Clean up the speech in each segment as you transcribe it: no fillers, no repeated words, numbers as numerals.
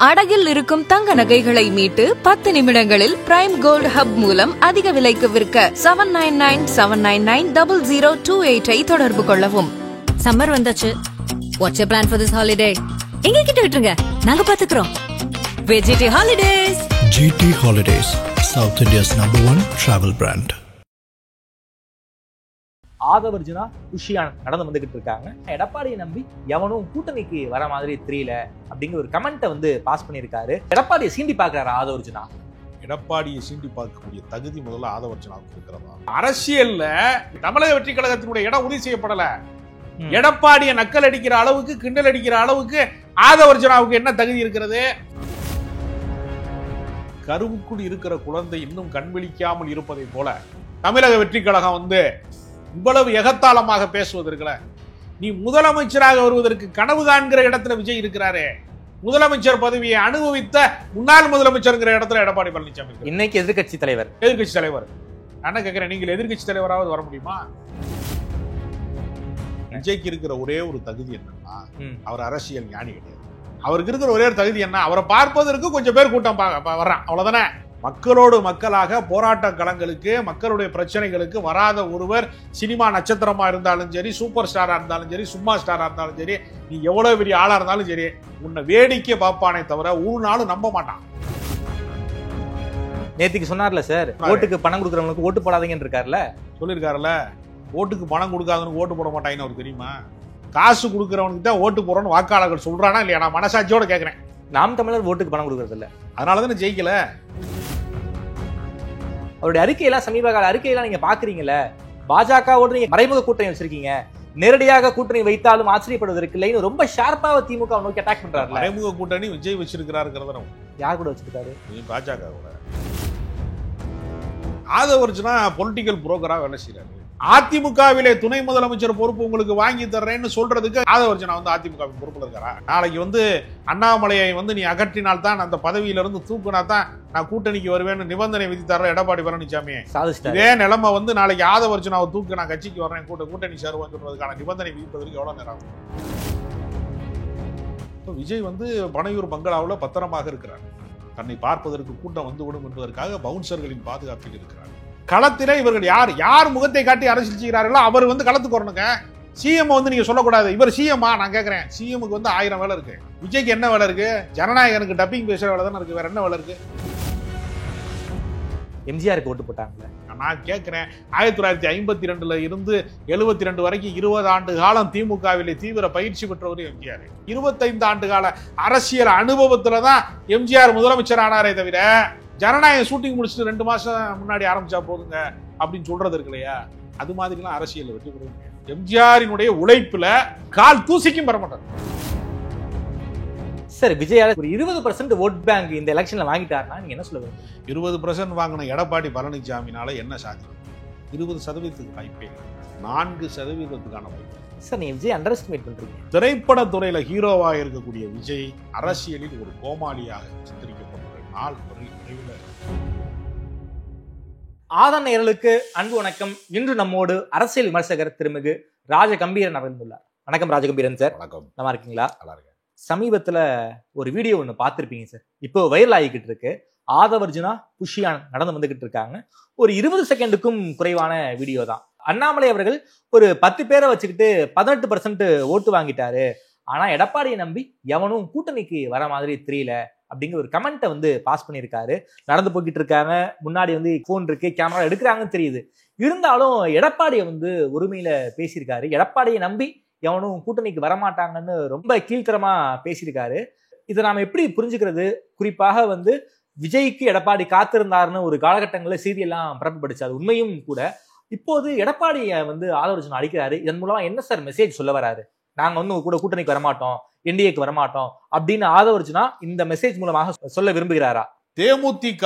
அடகில் இருக்கும் தங்க நகைகளை மீட்டு 10 நிமிடங்களில் பிரைம் கோல்ட் ஹப் மூலம் அதிக விலைக்கு விற்க 7997990028 தொடர்பு கொள்ளவும். சம்மர் வந்தாச்சு. What's your plan for this holiday? எங்க கிட்ட விட்டுருங்க, நாங்க பாத்துக்கிறோம். GT Holidays. GT Holidays, South India's #1 travel brand. Aadhav Arjuna புஷியான் நடந்து வந்துகிட்டு இருக்காங்க. எடப்பாடியை நம்பி எவனும் கூட்டணிக்கு வர மாதிரி தெரியல அப்படிங்கிற ஒரு கமெண்ட்டை வந்து பாஸ் பண்ணியிருக்காரு. எடப்பாடியை சீண்டி பார்க்கிறாரு ஆதவர்ஜுனா. எடப்பாடியை சீண்டி பார்க்கக்கூடிய தகுதி முதல்ல ஆதவர்ஜுனாவுக்கு இருக்கிறதா? அரசியல்ல தமிழக வெற்றி கழகத்தினுடைய இடம் உறுதி செய்யப்படல. எடப்பாடியை நக்கல் அடிக்கிற அளவுக்கு, கிண்டல் அடிக்கிற அளவுக்கு ஆதவர்ஜுனாவுக்கு என்ன தகுதி இருக்கிறது? கருவுக்குள் இருக்கிற குழந்தை இன்னும் கண்விழிக்காமல் இருப்பதை போல தமிழக வெற்றி கழகம் வந்து இவ்வளவு எகத்தாளமாக பேசுவதற்குல, நீ முதலமைச்சராக வருவதற்கு கனவு காண்கிற இடத்துல விஜய் இருக்கிறாரே, முதலமைச்சர் பதவியை அனுபவித்த முன்னாள் முதலமைச்சர் இடத்துல எடப்பாடி பழனிசாமி இன்னைக்கு எதிர்கட்சி தலைவர். நான் கேட்கிறேன், நீங்கள் எதிர்கட்சி தலைவராவது வர முடியுமா? விஜய்க்கு இருக்கிற ஒரே ஒரு தகுதி என்னன்னா, அவர் அரசியல் ஞானி கிடையாது. அவருக்கு இருக்கிற ஒரே ஒரு தகுதி என்ன, அவரை பார்ப்பதற்கு கொஞ்சம் பேர் கூட்டம் வர்றான், அவ்வளவுதானே. மக்களோடு மக்களாக போராட்ட களங்களுக்கு, மக்களுடைய பிரச்சனைகளுக்கு வராத ஒருவர் சினிமா நட்சத்திரமா இருந்தாலும் சரி, சூப்பர் ஸ்டாரா இருந்தாலும் சரி, சும்மா ஸ்டாரா இருந்தாலும் சரி, நீ எவ்வளவு பெரிய ஆளா இருந்தாலும் சரி, உன்னை வேடிக்கை பார்ப்பானே தவிர ஒரு நாளும் நம்ப மாட்டான். நேத்திக்கு சொன்னார்ல சார், ஓட்டுக்கு பணம் கொடுக்கறவங்களுக்கு ஓட்டு போடாதீங்கன்னு இருக்காருல்ல, சொல்லியிருக்காருல்ல. ஓட்டுக்கு பணம் கொடுக்காதவனுக்கு ஓட்டு போட மாட்டாங்கன்னு அவருக்கு தெரியுமா? காசு கொடுக்கறவனுக்கு தான் ஓட்டு போறோன்னு வாக்காளர்கள் சொல்றானா இல்லையா? நான் மனசாட்சியோட கேட்கிறேன். நாம் தமிழர் ஓட்டுக்கு பணம் கொடுக்கறது இல்ல, அதனாலதான் ஜெயிக்கல. அவருடைய அறிக்கையெல்லாம், சமீப கால அறிக்கையெல்லாம் நீங்க பாக்குறீங்கல்ல, பாஜகவோடு நீங்க மறைமுக கூட்டணி வச்சிருக்கீங்க, நேரடியாக கூட்டணி வைத்தாலும் ஆச்சரியப்படுவதற்கு இல்லைன்னு ரொம்ப ஷார்ப்பாக திமுக நோக்கி அட்டாக் பண்றாரு. மறைமுக கூட்டணி விஜய் வச்சிருக்கிறாருங்கிறத யார் கூட வச்சிருக்காரு? பாஜக கூட. ஆதவர்ஜுனா பொலிட்டிக்கல் புரோக்கரா வேலை செய்யறாரு. அதிமுகவிலே துணை முதலமைச்சர் பொறுப்பு உங்களுக்கு வாங்கி தர்றேன்னு சொல்றதுக்கு ஆதவர்ஜுனா வந்து அதிமுகவின் பொறுப்புல இருக்காரா? நாளைக்கு வந்து அண்ணாமலையை வந்து நீ அகற்றினால் தான், அந்த பதவியிலிருந்து தூக்குனா தான் நான் கூட்டணிக்கு வருவேன்னு நிபந்தனை விதித்தார எடப்பாடி பழனிசாமி. இதே நிலைமை வந்து நாளைக்கு ஆதவர்ஜுனாவை தூக்கு நான் கட்சிக்கு வர்றேன், கூட்டணி சேருவேன்னு சொல்றதுக்கான நிபந்தனை விதிப்பதற்கு எவ்வளவு நேரம் ஆகும்? விஜய் வந்து பனையூர் பங்களாவில் பத்திரமாக இருக்கிறார். தன்னை பார்ப்பதற்கு கூட்டம் வந்து விடும் என்பதற்காக பவுன்சர்களின் பாதுகாப்பில் இருக்கிறார். களத்திலே இவர்கள் யார் முகத்தை காட்டி அரசியல் செய்கிறார்களோ அவர் வந்து களத்துக்கு வரணுங்க. சிஎம் வந்து நீங்க சொல்லக்கூடாது இவர் சிஎம்மா. நான் கேட்கிறேன், சிஎம்க்கு வந்து 1000 வேலை இருக்கு, விஜய்க்கு என்ன வேலை இருக்கு? ஜனநாயகனுக்கு டப்பிங் பேசுற வேலை தானே இருக்கு, வேற என்ன வேலை இருக்கு? எம்ஜிஆருக்கு ஓட்டு போட்டாங்களே. நான் கேட்கிறேன், 1952 இருந்து 72 வரைக்கும் 20 ஆண்டு காலம் திமுகவிலே தீவிர பயிற்சி பெற்றவர் எம்ஜிஆர். 25 ஆண்டு கால அரசியல் அனுபவத்துலதான் எம்ஜிஆர் முதலமைச்சர் ஆனாரே தவிர, ஜனநாயக ஷூட்டிங் முடிச்சுட்டு 2 மாசம் முன்னாடி ஆரம்பிச்சா போதுங்க அப்படின்னு சொல்றது இருக்கு இல்லையா? அது மாதிரிலாம் அரசியல் வெற்றி பெறுவாங்க. எம்ஜிஆரினுடைய உழைப்புல கால் தூசிக்கும் பெற மாட்டார். சரி, விஜயால ஒரு 20% ஓட் பேங்க் இந்த எலெக்ஷன்ல வாங்கிட்டாருன்னா நீங்க என்ன சொல்லுவீங்க? 20% வாங்கின எடப்பாடி பழனிசாமினால என்ன சாத்தியம்? 20% வாய்ப்பே, 4% வாய்ப்பு. சார், நீங்க விஜய் அண்டர் எஸ்டிமேட் பண்றீங்க. திரைப்பட துறையில ஹீரோவா இருக்கக்கூடிய விஜய் அரசியலில் ஒரு கோமாளியாக சித்தரிக்கப்படுற நாள் ஆதன் நேயர்களுக்கு அன்பு வணக்கம். இன்று நம்மோடு அரசியல் விமர்சகர் திருமிகு ராஜகம்பீரன் அமர்ந்துள்ளார். வணக்கம் ராஜகம்பீரன் சார். வணக்கம். நல்லா இருக்கீங்களா? நல்லா இருக்கேன். சமீபத்துல ஒரு வீடியோ ஒண்ணு பார்த்திருப்பீங்க சார், இப்போ வைரல் ஆகிக்கிட்டு இருக்கு. ஆதவர்ஜுனா புஷியான் நடந்து வந்துகிட்டு இருக்காங்க. ஒரு 20 செகண்டுக்கும் குறைவான வீடியோ தான். அண்ணாமலை அவர்கள் ஒரு 10 பேரை வச்சுக்கிட்டு 18% ஓட்டு வாங்கிட்டாரு, ஆனா எடப்பாடியை நம்பி எவனும் கூட்டணிக்கு வர மாதிரி தெரியல அப்படிங்கிற ஒரு கமெண்ட்டை வந்து பாஸ் பண்ணியிருக்காரு. நடந்து போய்கிட்டு இருக்காங்க, முன்னாடி வந்து போன் இருக்கு, கேமரா எடுக்கிறாங்கன்னு தெரியுது. இருந்தாலும் எடப்பாடியை வந்து ஒருமையில பேசியிருக்காரு. எடப்பாடியை நம்பி எவனும் கூட்டணிக்கு வரமாட்டாங்கன்னு ரொம்ப கீழ்த்தரமா பேசியிருக்காரு. இதை நாம எப்படி புரிஞ்சுக்கிறது? குறிப்பாக வந்து விஜய்க்கு எடப்பாடி காத்திருந்தாருன்னு ஒரு காலகட்டங்களில் செய்தியெல்லாம் பரப்பப்படுச்சு, அது உண்மையும் கூட. இப்போது எடப்பாடியை வந்து ஆதவர்ஜுனா அடிக்கிறாரு. இதன் மூலமா என்ன சார் மெசேஜ் சொல்ல வராரு? நாங்க வந்து கூட கூட்டணிக்கு வரமாட்டோம், என்டிஏக்கு வரமாட்டோம் அப்படின்னு ஆதவர்ஜுனா இந்த மெசேஜ் மூலமாக சொல்ல விரும்புகிறாரா? தேமுதிக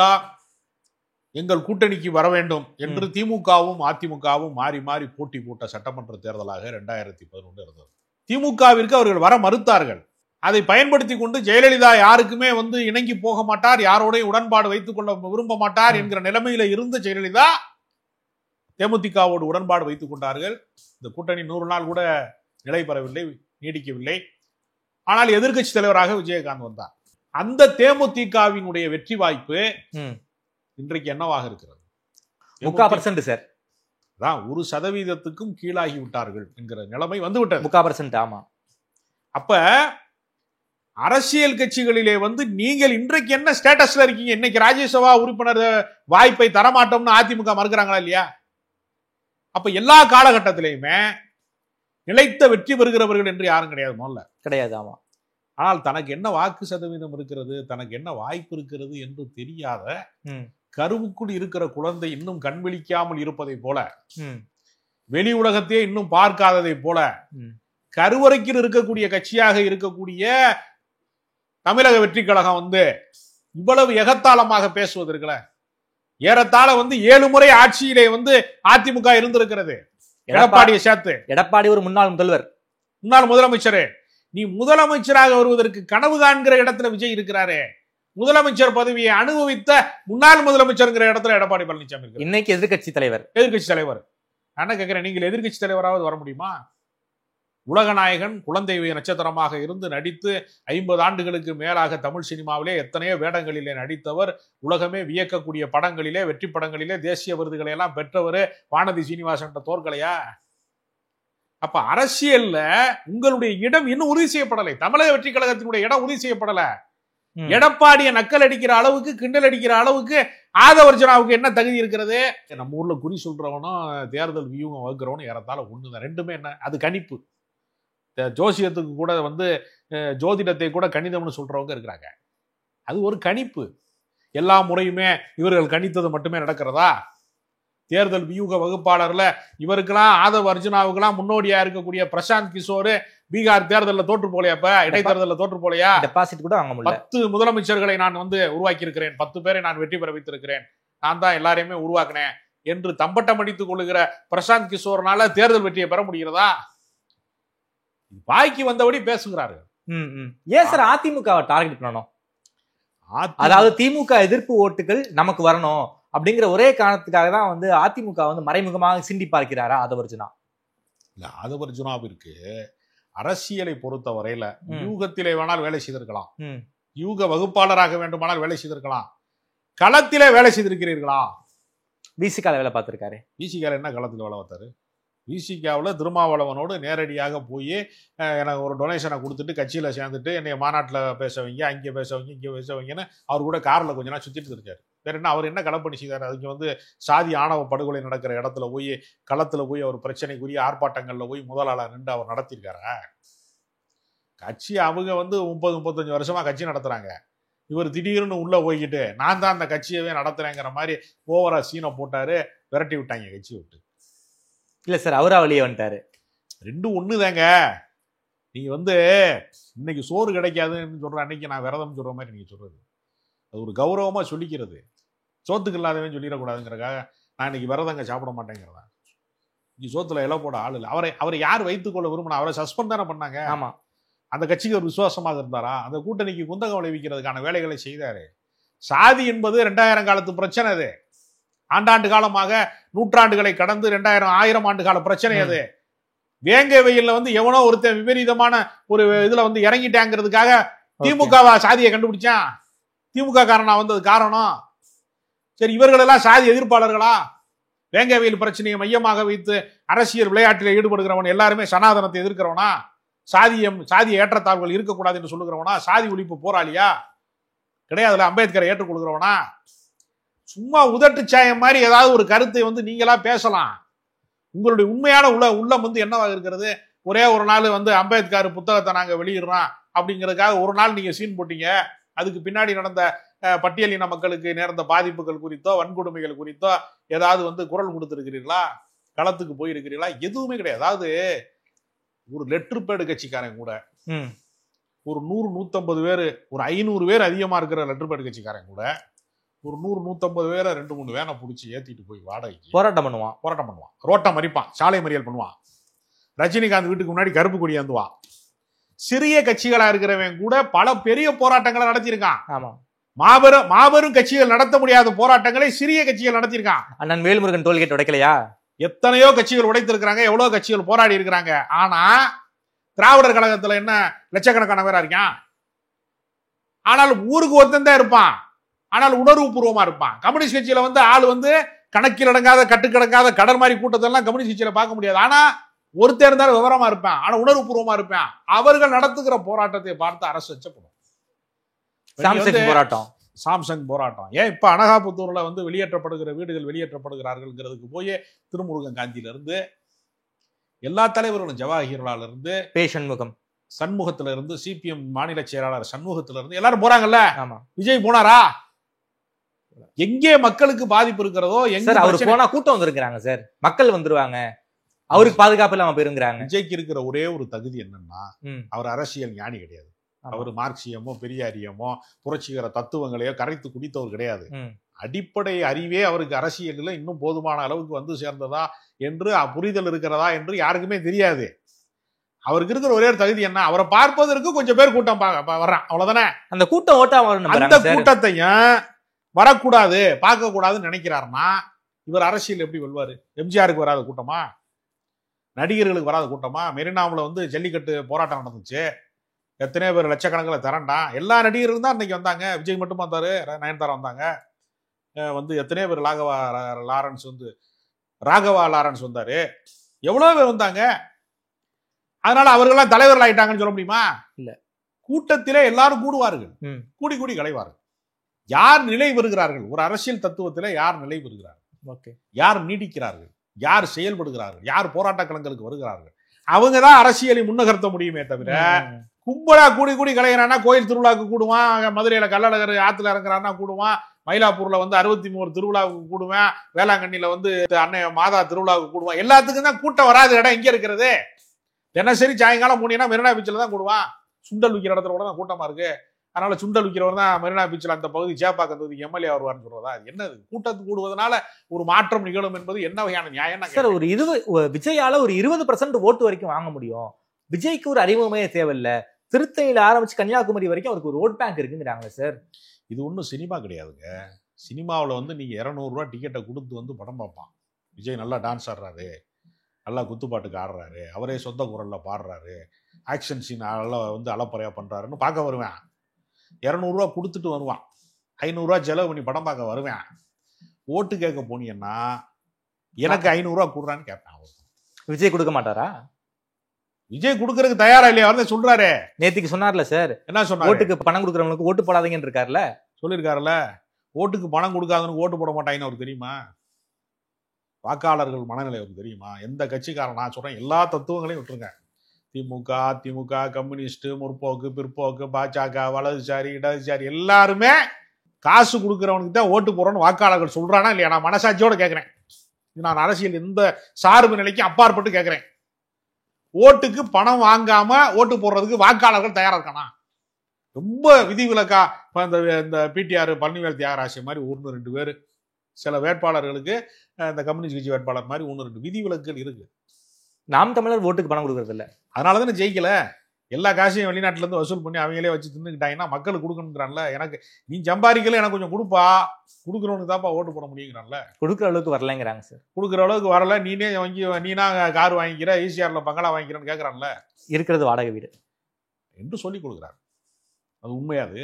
எங்கள் கூட்டணிக்கு வர வேண்டும் என்று திமுகவும் அதிமுகவும் மாறி மாறி போட்டி போட்ட சட்டமன்ற தேர்தலாக 2011 இருந்தது. திமுகவிற்கு அவர்கள் வர மறுத்தார்கள். அதை பயன்படுத்தி கொண்டு ஜெயலலிதா யாருக்குமே வந்து இணங்கி போக மாட்டார், யாரோடையும் உடன்பாடு வைத்துக் கொள்ள விரும்ப மாட்டார் என்கிற நிலைமையில இருந்த ஜெயலலிதா தேமுதிகவோடு உடன்பாடு வைத்துக் கொண்டார்கள். இந்த கூட்டணி 100 நாள் கூட நிலை பெறவில்லை, நீடிக்கவில்லை. ஆனால் எதிர்கட்சி தலைவராக விஜயகாந்த் வந்தார். அந்த தேமுதிகவினுடைய வெற்றி வாய்ப்பு இன்றைக்கு என்னவாக இருக்கிறது? 3% சார். 1% கீழாகி விட்டார்கள் என்கிற நிலைமை வந்து விட்டது. 3%. ஆமா. அப்ப அரசியல் கட்சிகளிலே நீங்கள் இன்றைக்கு என்ன ஸ்டேட்டஸ்ல இருக்கீங்க? இன்னைக்கு ராஜ்யசபா உறுப்பினர் வாய்ப்பை தரமாட்டோம்னு அதிமுக மறுக்கிறாங்களா இல்லையா? அப்ப எல்லா காலகட்டத்திலையுமே நிலைத்த வெற்றி பெறுகிறவர்கள் என்று யாரும் கிடையாது, முதல்ல கிடையாது. ஆமா. ஆனால் தனக்கு என்ன வாக்கு சதவீதம் இருக்கிறது, தனக்கு என்ன வாய்ப்பு இருக்கிறது என்று தெரியாத கருவுக்குள் இருக்கிற குழந்தை இன்னும் கண் விழிக்காமல் இருப்பதை போல, வெளி உலகத்தையே இன்னும் பார்க்காததை போல, கருவறைக்கில் இருக்கக்கூடிய கட்சியாக இருக்கக்கூடிய தமிழக வெற்றி கழகம் இவ்வளவு எகத்தாளமாக பேசுவதற்குல ஏறத்தாழ 7 முறை ஆட்சியிலே அதிமுக இருந்திருக்கிறது. எடப்பாடியை சேர்த்து. எடப்பாடி ஒரு முன்னாள் முதல்வர், முன்னாள் முதலமைச்சர். நீ முதலமைச்சராக வருவதற்கு கனவு காண்கிற இடத்துல விஜய் இருக்கிறாரே, முதலமைச்சர் பதவியை அனுபவித்த முன்னாள் முதலமைச்சர் இடத்துல எடப்பாடி பழனிசாமி இருக்கு. இன்னைக்கு எதிர்கட்சி தலைவர். எதிர்கட்சி தலைவர். நான் கேட்கிறேன், நீங்கள் எதிர்கட்சி தலைவராவது வர முடியுமா? உலகநாயகன் குழந்தை நட்சத்திரமாக இருந்து நடித்து 50 ஆண்டுகளுக்கு மேலாக தமிழ் சினிமாவிலே எத்தனையோ வேடங்களிலே நடித்தவர், உலகமே வியக்கக்கூடிய படங்களிலே, வெற்றி படங்களிலே தேசிய விருதுகளை எல்லாம் பெற்றவர் வானதி சீனிவாசன் தோற்கலையா? அப்ப அரசியல்ல உங்களுடைய இடம் இன்னும் உறுதி செய்யப்படலை. தமிழக வெற்றி கழகத்தினுடைய இடம் உறுதி செய்யப்படல. எடப்பாடியை நக்கல் அடிக்கிற அளவுக்கு, கிண்டல் அடிக்கிற அளவுக்கு ஆதவர்ஜனாவுக்கு என்ன தகுதி இருக்கிறது? நம்ம ஊர்ல குறி சொல்றவனும் தேர்தல் வியூகம் வகுக்கிறவனும் ஏறத்தாழ ஒண்ணுதான். ரெண்டுமே என்ன, அது கணிப்பு. ஜோசியத்துக்கு கூட ஜோதிடத்தை கூட கணிதம்னு சொல்றவங்க இருக்கிறாங்க. அது ஒரு கணிப்பு. எல்லா முறையுமே இவர்கள் கணித்தது மட்டுமே நடக்கிறதா? தேர்தல் வியூக வகுப்பாளர்ல இவருக்கெல்லாம் ஆதவ் அர்ஜுனாவுக்கெல்லாம் முன்னோடியா இருக்கக்கூடிய பிரசாந்த் கிஷோர் பீகார் தேர்தலில் தோற்று போலையாப்ப, இடைத்தேர்தலில் தோற்று போலையா? டெபாசிட் கூட வாங்க முடியல. 10 முதலமைச்சர்களை நான் உருவாக்கி இருக்கிறேன், 10 பேரை நான் வெற்றி பெற வைத்திருக்கிறேன், நான் தான் எல்லாரையுமே உருவாக்கினேன் என்று தம்பட்டம் அடித்துக் கொள்ளுகிற பிரசாந்த் கிஷோர்னால தேர்தல் வெற்றியை பெற முடிகிறதா? வாய்க்கு வந்தபடி பேசுகிறார்கள். ஏன் சார் அதிமுகவை டார்கெட் பண்ணணும்? அதாவது திமுக எதிர்ப்பு ஓட்டுகள் நமக்கு வரணும் அப்படிங்கிற ஒரே காரணத்துக்காக தான் அதிமுக மறைமுகமாக சிண்டி பார்க்கிறாரா ஆதவர்ஜுனா? இல்ல, ஆதவர்ஜுனாவிற்கு அரசியலை பொறுத்த வரையில யூகத்திலே வேணால் வேலை செய்திருக்கலாம், யூக வகுப்பாளராக வேண்டுமானால் வேலை செய்திருக்கலாம். களத்திலே வேலை செய்திருக்கிறீர்களா? விசிகால வேலை பார்த்திருக்காரு. விசிகால என்ன களத்தில் வேலை பார்த்தாரு? விசிகாவில் திருமாவளவனோடு நேரடியாக போய் எனக்கு ஒரு டொனேஷனை கொடுத்துட்டு கட்சியில் சேர்ந்துட்டு என்னை மாநாட்டில் பேசவங்க, அங்கே பேசவங்க, இங்கே பேசவங்கன்னு அவர் கூட காரில் கொஞ்ச நாள் சுற்றிட்டு இருக்காரு. வேற என்ன அவர் என்ன களப்பணி செய்தார்? அதுக்கு சாதி ஆணவ படுகொலை நடக்கிற இடத்துல போய் களத்தில் போய் அவர் பிரச்சனைக்குரிய ஆர்ப்பாட்டங்களில் போய் முதலாளர் நின்று அவர் நடத்திருக்காரா? கட்சி அவங்க 30-35 வருஷமா கட்சி நடத்துறாங்க. இவர் திடீர்னு உள்ள போய்கிட்டு நான் தான் அந்த கட்சியவே நடத்துறேங்கிற மாதிரி ஓவரா சீனை போட்டாரு, விரட்டி விட்டாங்க கட்சி விட்டு. இல்ல சார், அவரா வெளியே வந்துட்டாரு. ரெண்டும் ஒண்ணுதாங்க. நீங்க இன்னைக்கு சோறு கிடைக்காதுன்னு சொல்ற அன்னைக்கு நான் விரதம் சொல்ற மாதிரி நீங்க சொல்றது அது ஒரு கௌரவமா சொல்லிக்கிறது. சோத்துக்கு இல்லாதவன் சொல்லிடக்கூடாதுங்கிறக்காக நான் இன்னைக்கு விரதங்க சாப்பிட மாட்டேங்கிறதா? இங்க சோத்துல இலை போட ஆள் இல்லை. அவரை யார் வைத்துக்கொள்ள விரும்பினா? அவரை சஸ்பெண்ட் தானே பண்ணாங்க. ஆமா. அந்த கட்சிக்கு ஒரு விசுவாசமாக இருந்தாரா? அந்த கூட்டணிக்கு குந்தகம் விளைவிக்கிறதுக்கான வேலைகளை செய்தாரு. சாதி என்பது 2000 காலத்து பிரச்சனை. அது ஆண்டாண்டு காலமாக நூற்றாண்டுகளை கடந்து 1000 ஆண்டு கால பிரச்சனை. அது வேங்கை வெயில்ல எவனோ ஒருத்தன் விபரீதமான ஒரு இதுல இறங்கிட்டாங்கிறதுக்காக திமுகவா சாதியை கண்டுபிடிச்சான்? திமுக காரனா அது காரணம்? சரி, இவர்கள் எல்லாம் சாதி எதிர்ப்பாளர்களா? வேங்கை வெயில் பிரச்சனையை மையமாக வைத்து அரசியல் விளையாட்டில் ஈடுபடுகிறவன் எல்லாருமே சனாதனத்தை எதிர்க்கிறவனா? சாதிய ஏற்றத்தாழ்வுகள் இருக்கக்கூடாது என்று சொல்லுகிறவனா? சாதி ஒழிப்பு போராளியா? கிடையாதுல. அம்பேத்கரை ஏற்றுக்கொள்கிறவனா? சும்மா உதட்டு சாயம் மாதிரி ஏதாவது ஒரு கருத்தை நீங்களா பேசலாம். உங்களுடைய உண்மையான உள்ளம் என்னவாக இருக்கிறது? ஒரே ஒரு நாள் அம்பேத்கர் புத்தகத்தை நாங்க வெளியிடுறோம் அப்படிங்கிறதுக்காக ஒரு நாள் நீங்க சீன் போட்டீங்க. அதுக்கு பின்னாடி நடந்த பட்டியலின மக்களுக்கு நேர்ந்த பாதிப்புகள் குறித்தோ வன்கொடுமைகள் குறித்தோ ஏதாவது குரல் கொடுத்திருக்கிறீர்களா? களத்துக்கு போயிருக்கிறீர்களா? எதுவுமே கிடையாது. அதாவது ஒரு லெட்டர் பேடு கட்சிக்காரன் கூட ஒரு 100-150 பேர், ஒரு 500 பேர் அதிகமா இருக்கிற லெட்டர் பேடு கட்சிக்காரன் கூட ஒரு 100-150 பேரை 2-3 வேனை பிடிச்சி ஏத்திட்டு போய் வாடகைக்கு போராட்டம் பண்ணுவான். ரோட்டை மறிப்பான், சாலை மறியல் பண்ணுவான். ரஜினிகாந்த் வீட்டுக்கு முன்னாடி கருப்பு கொடி ஏந்துவான். சிறிய கட்சிகளா இருக்கிறவன் கூட பல பெரிய போராட்டங்களை நடத்தியிருக்கான். ஆமா, மாபெரும் கட்சிகள் நடத்த முடியாத போராட்டங்களை சிறிய கட்சிகள் நடத்தியிருக்கான். அண்ணன் வேல்முருகன் டோல்கேட் உடைக்கலையா? எத்தனையோ கட்சிகள் உடைத்திருக்கிறாங்க, எவ்வளவு கட்சிகள் போராடி இருக்கிறாங்க. ஆனா திராவிடர் கழகத்துல என்ன லட்சக்கணக்கான பேரா இருக்கான்? ஆனால் ஊருக்கு ஒருத்தன் தான் இருப்பான், ஆனால் உணர்வு பூர்வமா இருப்பான். கம்யூனிஸ்ட் கட்சியில வந்து ஆள் வந்து கணக்கில் அடங்காத கட்டுக்கடங்காத கடல் மாதிரி கூட்டத்தெல்லாம் கம்யூனிஸ்ட் கட்சியில பார்க்க முடியாது. ஆனா ஒருத்தர் இருந்தாலும் விவரமா இருப்பான், ஆனா உணர்வு பூர்வமா இருப்பான். அவர்கள் நடத்துகிற போராட்டத்தை பார்த்து அரசு வச்சப்படும். சாம்சங் போராட்டம் ஏன் இப்ப அனகாபுத்தூர்ல வந்து வெளியேற்றப்படுகிற வீடுகள் வெளியேற்றப்படுகிறார்கள்ங்கிறதுக்கு போய் திருமுருகன் காந்தியில இருந்து எல்லா தலைவர்களும், ஜவாஹிர்லால இருந்து சண்முகத்துல இருந்து சிபிஎம் மாநில செயலாளர் சண்முகத்துல இருந்து எல்லாரும் போறாங்கல்ல. விஜய் போனாரா? எங்கே மக்களுக்கு பாதிப்பு இருக்கிறதோ எங்க அவரு போனா கூட்டம் வந்திருக்கிறாங்க சார், மக்கள் வந்துருவாங்க, அவருக்கு பாதுகாப்பு இல்லாம போயிருங்கிறாங்க. விஜய்க்கு இருக்கிற ஒரே ஒரு தகுதி என்னன்னா, அவர் அரசியல் ஞானி கிடையாது. அவர் மார்க்சியமோ பெரியாரியமோ புரட்சிகர தத்துவங்களையோ கரைத்து குடித்தவர் கிடையாது. அடிப்படை அறிவே அவருக்கு அரசியலில் இன்னும் போதுமான அளவுக்கு வந்து சேர்ந்ததா என்று புரிதல் இருக்கிறதா என்று யாருக்குமே தெரியாது. அவருக்கு இருக்கிற ஒரே ஒரு தகுதி என்ன, அவரை பார்ப்பதற்கு கொஞ்சம் பேர் கூட்டம் வர்றான், அவ்வளவுதானே. அந்த கூட்டம் அந்த கூட்டத்தையும் வரக்கூடாது, பார்க்க கூடாதுன்னு நினைக்கிறாருன்னா இவர் அரசியல் எப்படி வெல்வாரு? எம்ஜிஆருக்கு வராத கூட்டமா, நடிகர்களுக்கு வராத கூட்டமா? மெரினாவில் வந்து ஜல்லிக்கட்டு போராட்டம் நடந்துச்சு, எத்தனை பேர் லட்சக்கணக்கில் திரண்டான். எல்லா நடிகர்களும் தான் இன்னைக்கு வந்தாங்க. விஜய் மட்டும் வந்தாரு, நயன்தாரா வந்தாங்க, வந்து எத்தனை பேர் ராகவா லாரன்ஸ் வந்தாரு, எவ்வளவு பேர் வந்தாங்க. அதனால அவர்கள்லாம் தலைவர்கள் ஆயிட்டாங்கன்னு சொல்ல முடியுமா? இல்ல. கூட்டத்திலே எல்லாரும் கூடுவார்கள், கூடி கூடி கலைவார்கள். யார் நிலை பெறுகிறார்கள் ஒரு அரசியல் தத்துவத்திலே, யார் நிலை பெறுகிறார்கள், யார் நீடிக்கிறார்கள், யார் செயல்படுகிறார்கள், யார் போராட்ட களங்களுக்கு வருகிறார்கள், அவங்கதான் அரசியலை முன்னகர்த்த முடியுமே தவிர கும்பலா கூடி கூடி கலைகிறான்னா கோயில் திருவிழாவுக்கு கூடுவான், மதுரையில கள்ளழகர் ஆத்துல இறங்குறான்னா கூடுவான், மயிலாப்பூர்ல வந்து 63 திருவிழாவுக்கு கூடுவேன், வேளாங்கண்ணில வந்து அன்னை மாதா திருவிழாவுக்கு கூடுவான். எல்லாத்துக்கும் தான் கூட்டம் வராது. இடம் எங்க இருக்கிறது? தினசரி சாயங்காலம் போனீங்கன்னா மெரினா பீச்சில் தான் கூடுவான். சுண்டல் விற்கிற இடத்துல கூட தான் கூட்டமா இருக்கு. அதனால சுண்டல் விற்கிறவர் தான் மெரினா பீச்சில் அந்த பகுதி சேப்பாக்கம் தொகுதிக்கு எம்எல்ஏ வருவார்னு சொல்றதா? என்னது? கூட்டத்துக்கு கூடுவதனால ஒரு மாற்றம் நிகழும் என்பது என்ன வகையான நியாயம் சார்? விஜயால ஒரு 20% ஓட்டு வரைக்கும் வாங்க முடியும். விஜய்க்கு ஒரு அறிமுகமே தேவையில்லை. திருத்தணியில ஆரம்பிச்சு கன்னியாகுமரி வரைக்கும் அவருக்கு ஒரு ஓட் பேங்க் இருக்குங்கிறாங்க சார். இது ஒன்றும் சினிமா கிடையாதுங்க. சினிமாவில் வந்து நீங்க 200 ரூபா டிக்கெட்டை கொடுத்து வந்து படம் பார்ப்பான். விஜய் நல்லா டான்ஸ் ஆடுறாரு, நல்லா குத்துப்பாட்டுக்கு ஆடுறாரு, அவரே சொந்த குரல்ல பாடுறாரு, ஆக்ஷன் சீன் நல்லா வந்து அலப்பறையா பண்றாருன்னு பார்க்க வருவேன். 200 ரூபா கொடுத்துட்டு வருவான், 500 ரூபா செலவு பண்ணி படம் பார்க்க வருவேன். ஓட்டு கேட்க போனீங்கன்னா எனக்கு 500 ரூபா கொடுறான்னு கேட்பேன். விஜய் கொடுக்க மாட்டாரா? விஜய் கொடுக்கறதுக்கு தயாரா இல்லையா? வந்து சொல்றாரு, நேத்திக்கு சொன்னார்ல சார். என்ன சொன்னார்? ஓட்டுக்கு பணம் கொடுக்குறவங்களுக்கு ஓட்டு போடாதீங்கன்னு இருக்காருல்ல, சொல்லியிருக்காருல்ல. ஓட்டுக்கு பணம் கொடுக்காதவனுக்கு ஓட்டு போட மாட்டாங்கன்னு அவருக்கு தெரியுமா? வாக்காளர்கள் மனநிலை அவருக்கு தெரியுமா? எந்த கட்சிக்காரன், நான் சொல்றேன் எல்லா தத்துவங்களையும் விட்டுருங்க, திமுக, அதிமுக, கம்யூனிஸ்ட், முற்போக்கு, பிற்போக்கு, பாஜக, வலதுசாரி, இடதுசாரி, எல்லாருமே காசு கொடுக்குறவனுக்கு தான் ஓட்டு போறோன்னு வாக்காளர்கள் சொல்றானா இல்லையா? நான் மனசாட்சியோட கேட்கிறேன். நான் அரசியல் எந்த சார்பு நிலைக்கு அப்பாற்பட்டு கேட்கிறேன். ஓட்டுக்கு பணம் வாங்காம ஓட்டு போடுறதுக்கு வாக்காளர்கள் தயாரா இருக்கானா? ரொம்ப விதிவிலக்கா இந்த பிடிஆர் பழனிவேல் தியாகராஜன் மாதிரி 1-2 பேர், சில வேட்பாளர்களுக்கு இந்த கம்யூனிஸ்ட் கட்சி வேட்பாளர் மாதிரி 1-2 விதிவிலக்குகள் இருக்கு. நாம் தமிழர் ஓட்டுக்கு பணம் கொடுக்கறது இல்லை, அதனாலதானே ஜெயிக்கல. எல்லா காசையும் வெளிநாட்டுல இருந்து வசூல் பண்ணி அவங்களே வச்சு தின்னுக்கிட்டாங்கன்னா மக்களுக்கு கொடுக்கணுங்கிறான்ல. எனக்கு நீ சம்பாதிக்கல, எனக்கு கொஞ்சம் கொடுப்பா, கொடுக்குறவனுக்கு தான்ப்பா ஓட்டு போட முடியுங்கிறான்ல. கொடுக்குற அளவுக்கு வரலங்கிறாங்க சார். கொடுக்குற அளவுக்கு வரல, நீனே வாங்கி, நீனா கார் வாங்கிக்கிற, ஈசிஆர்ல பங்களா வாங்கிக்கிறேன்னு கேட்கறான்ல. இருக்கிறது வாடகை வீடு என்று சொல்லி கொடுக்குறாரு. அது உண்மையாது.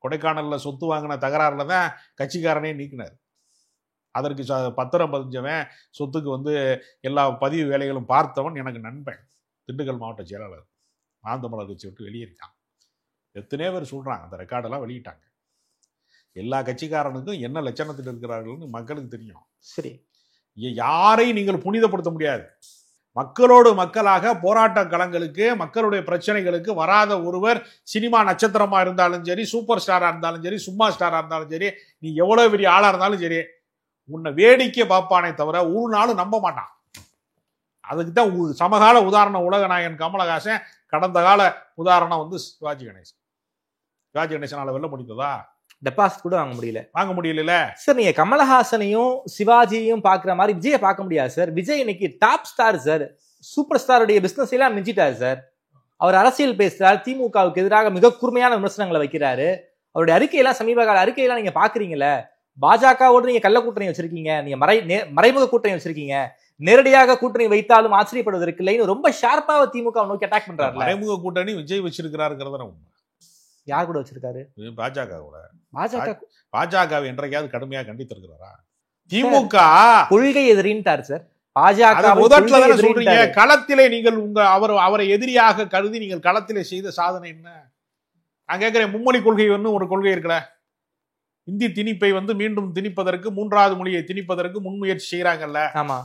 கொடைக்கானல்ல சொத்து வாங்கின தகராறுல தான் கட்சிக்காரனே நீக்கினார். அதற்கு பத்திரம் பதிஞ்சவன், சொத்துக்கு வந்து எல்லா பதிவு வேலைகளும் பார்த்தவன் எனக்கு நண்பன், திண்டுக்கல் மாவட்ட செயலாளர், நாம் தமிழர் கட்சி விட்டு வெளியேறிட்டான். எத்தனையோ பேர் சொல்றாங்க, அந்த ரெக்கார்டெல்லாம் வெளியிட்டாங்க. எல்லா கட்சிக்காரனுக்கும் என்ன லட்சணத்தில் இருக்கிறார்கள்னு மக்களுக்கு தெரியும். சரி, யாரையும் நீங்கள் புனிதப்படுத்த முடியாது. மக்களோடு மக்களாக போராட்ட களங்களுக்கு, மக்களுடைய பிரச்சனைகளுக்கு வராத ஒருவர் சினிமா நட்சத்திரமா இருந்தாலும் சரி, சூப்பர் ஸ்டாரா இருந்தாலும் சரி, சும்மா ஸ்டாரா இருந்தாலும் சரி, நீ எவ்வளவு பெரிய ஆளா இருந்தாலும் சரி, உன்னை வேடிக்கை பார்ப்பானே தவிர ஒரு நாளும் நம்ப மாட்டான். அதுக்கு தான் சமகால உதாரணம் உலகநாயகன் கமலஹாசன், கடந்த கால உதாரணம் வந்து சிவாஜி கணேசன். சிவாஜி கணேசனால வெல்ல முடிந்ததா? டெபாசிட் கூட வாங்க முடியல சார். நீங்க கமலஹாசனையும் சிவாஜியையும் பாக்குற மாதிரி விஜய பார்க்க முடியாது சார். விஜய் இன்னைக்கு டாப் ஸ்டார் சார், சூப்பர் ஸ்டாருடைய பிசினஸ் எல்லாம் மிஞ்சிட்டாரு சார். அவர் அரசியல் பேசுறாரு, திமுகவுக்கு எதிராக மிக கூர்மையான விமர்சனங்களை வைக்கிறாரு. அவருடைய அறிக்கையெல்லாம், சமீப கால அறிக்கையெல்லாம் நீங்க பாக்குறீங்களே. பாஜகவோடு நீங்க கள்ள கூட்டணி வச்சிருக்கீங்க, நீங்க மறைமுக கூட்டணி வச்சிருக்கீங்க, நேரடியாக கூட்டணி வைத்தாலும் ஆச்சரியப்படுவதற்கு இல்லைன்னு ரொம்ப ஷார்ப்பாக திமுக நோக்கி அட்டாக் பண்றாரு. மறைமுக கூட்டணி விஜய் வச்சிருக்கிறாருங்கிறத உண்மை. யார் கூட வச்சிருக்காரு? பாஜக கூட. பாஜக பாஜகவை என்றைக்காவது கடுமையா கண்டித்திருக்கிறாரா? திமுக கொள்கை எதிரின்ட்டார் சார். பாஜக முதல்ல தானே சொல்றீங்க. களத்திலே நீங்கள் அவரை எதிரியாக கருதி நீங்கள் களத்திலே செய்த சாதனை என்ன? நான் கேட்கிறேன், மும்மொழி கொள்கை ஒரு கொள்கை இருக்கல. இந்தி திணிப்பை மீண்டும் திணிப்பதற்கு, மூன்றாவது மொழியை திணிப்பதற்கு முன்முயற்சி செய்யறாங்கல்ல. ஆமா.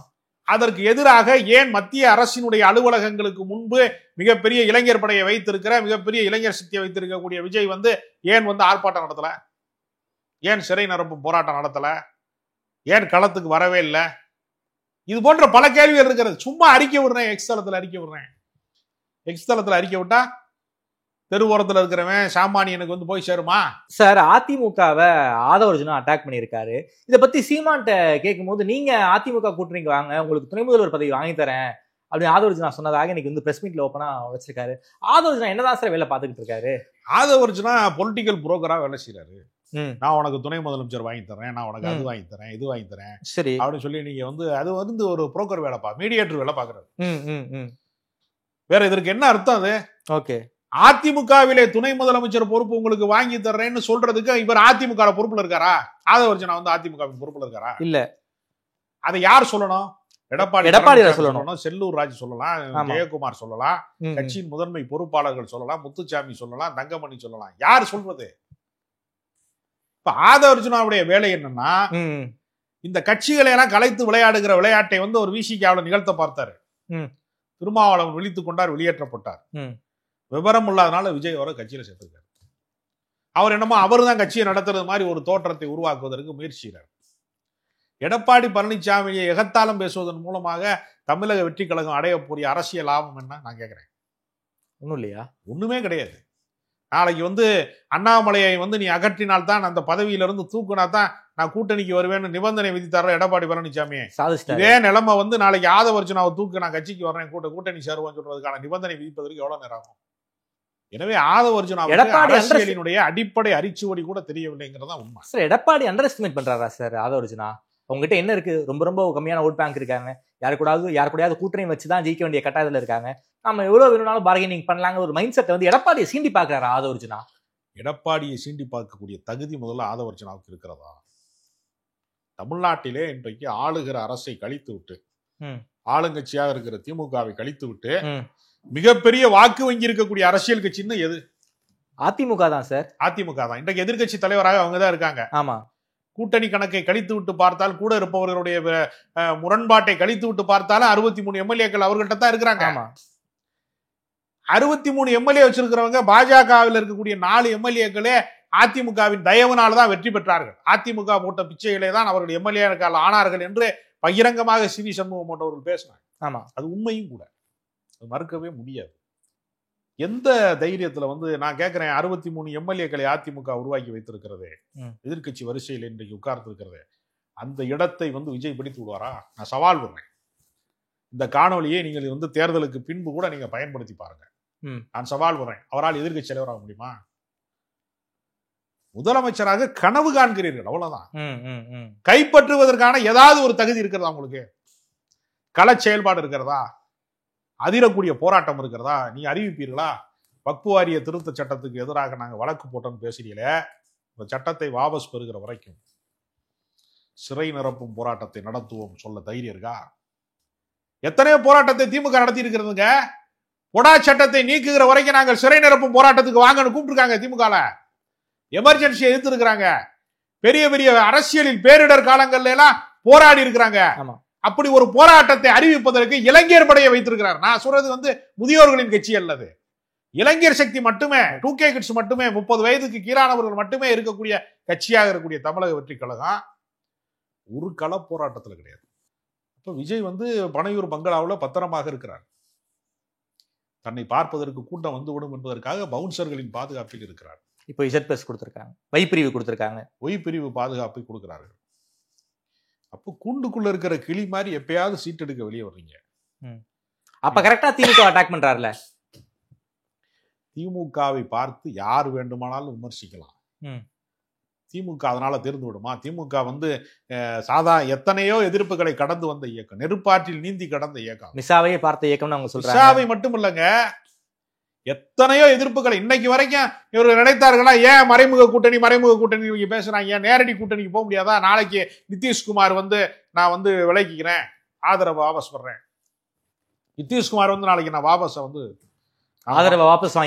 அதற்கு எதிராக ஏன் மத்திய அரசினுடைய அலுவலகங்களுக்கு முன்பு மிகப்பெரிய இளைஞர் படையை வைத்திருக்கிற, மிகப்பெரிய இளைஞர் சக்தியை வைத்திருக்கக்கூடிய விஜய் ஏன் ஆர்ப்பாட்டம் நடத்தல? ஏன் சிறை நிரப்பும் போராட்டம் நடத்தல? ஏன் களத்துக்கு வரவே இல்லை? இது போன்ற பல கேள்விகள் இருக்கிறது. சும்மா அறிக்கை விடுறேன், எக்ஸ் தளத்துல அறிக்கை விடுறேன். எக்ஸ் தளத்துல அறிக்கை விட்டா தெருவோரத்துல இருக்கிறவன் சாமானியனுக்கு போய் சேருமா? சார், அதிமுகவை ஆதவர்ஜுனா அட்டாக் பண்ணியிருக்காரு. இதை பத்தி சீமான்ட்ட கேட்கும் போது, நீங்க அதிமுக கூட்டணிக்கு வாங்க, உங்களுக்கு துணை முதல்வர் பதவி வாங்கி தரேன் அப்படின்னு ஆதவர்ஜுனா சொன்னதாக இன்னைக்கு பிரஸ் மீட்ல ஓப்பனா வச்சிருக்காரு. ஆதவர்ஜுனா என்னதான் சார் வேலை பார்த்துக்கிட்டு இருக்காரு? ஆதவர்ஜுனா பொலிட்டிக்கல் புரோக்கரா வேலை செய்யறாரு. நான் உனக்கு துணை முதலமைச்சர் வாங்கி தரேன், நான் உனக்கு அது வாங்கி தரேன், இது வாங்கி தரேன், சரி அப்படின்னு சொல்லி நீங்க அது ஒரு புரோக்கர் வேலை மீடியேட்டர் வேலை பாக்குறாரு. வேற இதற்கு என்ன அர்த்தம்? அது ஓகே. அதிமுகவிலே துணை முதலமைச்சர் பொறுப்பு உங்களுக்கு வாங்கி தர்றேன்னு சொல்றதுக்கு இவர் அதிமுக பொறுப்புல இருக்காரா? ஆதவர்ஜுனா அதிமுக பொறுப்புல இருக்காரா? இல்ல. அதை யார் சொல்லணும்? எடப்பாடி சொல்லணும், செல்லூர் ராஜ் சொல்லலாம், ஜெயக்குமார் சொல்லலாம், கட்சியின் முதன்மை பொறுப்பாளர்கள் சொல்லலாம், முத்துசாமி சொல்லலாம், தங்கமணி சொல்லலாம். யார் சொல்றது? இப்ப ஆதவர்ஜுனாவுடைய வேலை என்னன்னா, இந்த கட்சிகளை எல்லாம் கலைத்து விளையாடுகிற விளையாட்டை ஒரு விசிகாவில் நிகழ்த்த பார்த்தாரு. திருமாவளவன் விழித்துக் கொண்டார், வெளியேற்றப்பட்டார். விவரம் இல்லாதனால விஜய் அவரை கட்சியில சேர்த்திருக்காரு. அவர் என்னமோ அவர் தான் கட்சியை நடத்துறது மாதிரி ஒரு தோற்றத்தை உருவாக்குவதற்கு முயற்சிக்கிறார். எடப்பாடி பழனிசாமியை எகத்தாளம் பேசுவதன் மூலமாக தமிழக வெற்றி கழகம் அடையக்கூடிய அரசியல் லாபம் என்ன நான் கேட்கிறேன். ஒண்ணும் இல்லையா? ஒண்ணுமே கிடையாது. நாளைக்கு அண்ணாமலையை நீ அகற்றினால்தான், அந்த பதவியிலிருந்து தூக்குனா தான் நான் கூட்டணிக்கு வருவேன்னு நிபந்தனை விதித்தார எடப்பாடி பழனிசாமி. இதே நிலைமை நாளைக்கு ஆதவர்ஜுனாவை தூக்கு நான் கட்சிக்கு வர்றேன், கூட்டணி சேருவேன்னு சொல்றதுக்கான நிபந்தனை விதிப்பதற்கு எவ்வளவு நேரம் ஆகும்? எனவே ஆதவர்ஜுனா அரசியலினுடைய அடிப்படை அரிச்சுவடி கூட தெரியவில்லைங்கிறதா உண்மை. சார், எடப்பாடி அண்டர் எஸ்டிமேட் பண்றாரா சார் ஆதவர்ஜுனா? உங்ககிட்ட என்ன இருக்கு? ரொம்ப கம்மியான ஓட் பேங்க் இருக்காங்க, யாரு கூடயாவது கூட்டணி வச்சுதான் ஜெயிக்க வேண்டிய கட்டாயத்துல இருக்காங்க, நம்ம எவ்வளவு வேணும்னாலும் பார்கெனிங் பண்ணலாங்க ஒரு மைண்ட் செட்டை எடப்பாடியை சீண்டி பாக்குறாரா ஆதவர்ஜுனா? எடப்பாடியை சீண்டி பார்க்கக்கூடிய தகுதி முதல்ல ஆதவர்ஜுனாவுக்கு இருக்கிறதா? தமிழ்நாட்டிலே இன்றைக்கு ஆளுகிற அரசை கழித்து விட்டு, ஆளுங்கட்சியாக இருக்கிற திமுகவை கழித்து விட்டு மிகப்பெரிய வாக்கு வங்கி இருக்கக்கூடிய அரசியல் கட்சின்னு எது? அதிமுக தான் சார். அதிமுக தான். இன்றைக்கு எதிர்கட்சி தலைவராக அவங்கதான் இருக்காங்க. ஆமா. கூட்டணி கணக்கை கழித்து விட்டு பார்த்தால், கூட இருப்பவர்களுடைய முரண்பாட்டை கழித்து விட்டு பார்த்தாலும் 63 எம்எல்ஏக்கள் அவர்கள்ட்ட தான் இருக்கிறாங்க. 63 எம்எல்ஏ வச்சிருக்கிறவங்க பாஜகவில் இருக்கக்கூடிய 4 எம்எல்ஏக்களே அதிமுகவின் தயவுனால்தான் வெற்றி பெற்றார்கள். அதிமுக போட்ட பிச்சைகளே தான் அவர்கள் எம்எல்ஏக்கள் ஆனார்கள் என்று பகிரங்கமாக சி வி சண்முகம் போன்றவர்கள் பேசினாங்க. ஆமா, அது உண்மையும் கூட, மறுக்கவே முடியாது. எந்த தைரியத்துல நான் கேட்கிறேன், 63 எம்எல்ஏக்களை அதிமுக உருவாக்கி வைத்திருக்கிறது, எதிர்கட்சி வரிசையில் இன்றைக்கு உட்கார்ந்து இருக்கிறது, அந்த இடத்தை விஜய் பிடித்து விடுவாரா? நான் சவால் பண்றேன். இந்த காணொலியை நீங்கள் தேர்தலுக்கு பின்பு கூட நீங்க பயன்படுத்தி பாருங்க. நான் சவால் பண்றேன், அவரால் எதிர்கட்சி தலைவராக முடியுமா? முதலமைச்சராக கனவு காண்கிறீர்கள், அவ்வளவுதான். கைப்பற்றுவதற்கான ஏதாவது ஒரு தகுதி இருக்கிறதா உங்களுக்கு? கள செயல்பாடு இருக்கிறதா? அதிரக்கூடிய போராட்டம் இருக்கிறதா? நீ அறிவிப்பீர்களா? வக்பு வாரிய திருத்த சட்டத்துக்கு எதிராக நாங்கள் வழக்கு போட்டோம்னு பேசுறீங்களே, இந்த சட்டத்தை வாபஸ் பெறுகிற வரைக்கும் சிறை நிரப்பும் போராட்டத்தை நடத்துவோம் சொல்ல தைரியம் இருக்கா? எத்தனையோ போராட்டத்தை திமுக நடத்தி இருக்கிறதுங்க. பொடா சட்டத்தை நீக்குகிற வரைக்கும் நாங்கள் சிறை நிரப்பும் போராட்டத்துக்கு வாங்கன்னு கூப்பிட்டுருக்காங்க. திமுக எமர்ஜென்சியை எதிர்த்து இருக்கிறாங்க. பெரிய பெரிய அரசியலில் பேரிடர் காலங்கள்ல எல்லாம் போராடி இருக்கிறாங்க. அப்படி ஒரு போராட்டத்தை அறிவிப்பதற்கு இளைஞர் படையை வைத்திருக்கிறார். நான் சொல்றது முதியோர்களின் கட்சி அல்லது இளைஞர் சக்தி மட்டுமே, 2K கிட்ஸ் மட்டுமே, 30 வயதுக்கு கீழானவர்கள் மட்டுமே இருக்கக்கூடிய கட்சியாக இருக்கக்கூடிய தமிழக வெற்றி கழகம் ஒரு கள போராட்டத்தில் கிடையாது. இப்ப விஜய் பனையூர் பங்களாவில் பத்திரமாக இருக்கிறார். தன்னை பார்ப்பதற்கு கூட்டம் வந்துவிடும் என்பதற்காக பவுன்சர்களின் பாதுகாப்பில் இருக்கிறார். இப்போ இசட்பிளஸ் கொடுத்திருக்காங்க, வைப்பிரிவு கொடுத்திருக்காங்க, ஒய்பிரிவு பாதுகாப்பை கொடுக்கிறார்கள். அப்போ கூண்டுக்குள்ள இருக்கிற கிளி மாதிரி எப்பயாவது சீட் எடுக்க வெளியே வர்றீங்க. அப்ப கரெக்டா திமுக அட்டாக் பண்றாருல. திமுகவை பார்த்து யார் வேண்டுமானாலும் விமர்சிக்கலாம். திமுக அதனால தெரிந்து விடுமா? திமுக சாதா எத்தனையோ எதிர்ப்புகளை கடந்து வந்த இயக்கம், நெருப்பாற்றில் நீந்தி கடந்த இயக்கம், மிசாவையே பார்த்த இயக்கம்னு அவங்க சொல்றாங்க. மிசாவை மட்டும் இல்லங்க, எத்தனையோ எதிர்ப்புகளை இன்னைக்கு வரைக்கும் இவர்கள் நினைத்தார்களா, ஏன் மறைமுக கூட்டணி நீங்க பேசுறாங்க, ஏன் நேரடி கூட்டணிக்கு போக முடியாதா, நாளைக்கு நிதிஷ்குமார் நான் விலகிக்கிறேன், ஆதரவை வாபஸ் பண்றேன், நிதிஷ்குமார் நாளைக்கு நான் ஆதரவை வாபஸ்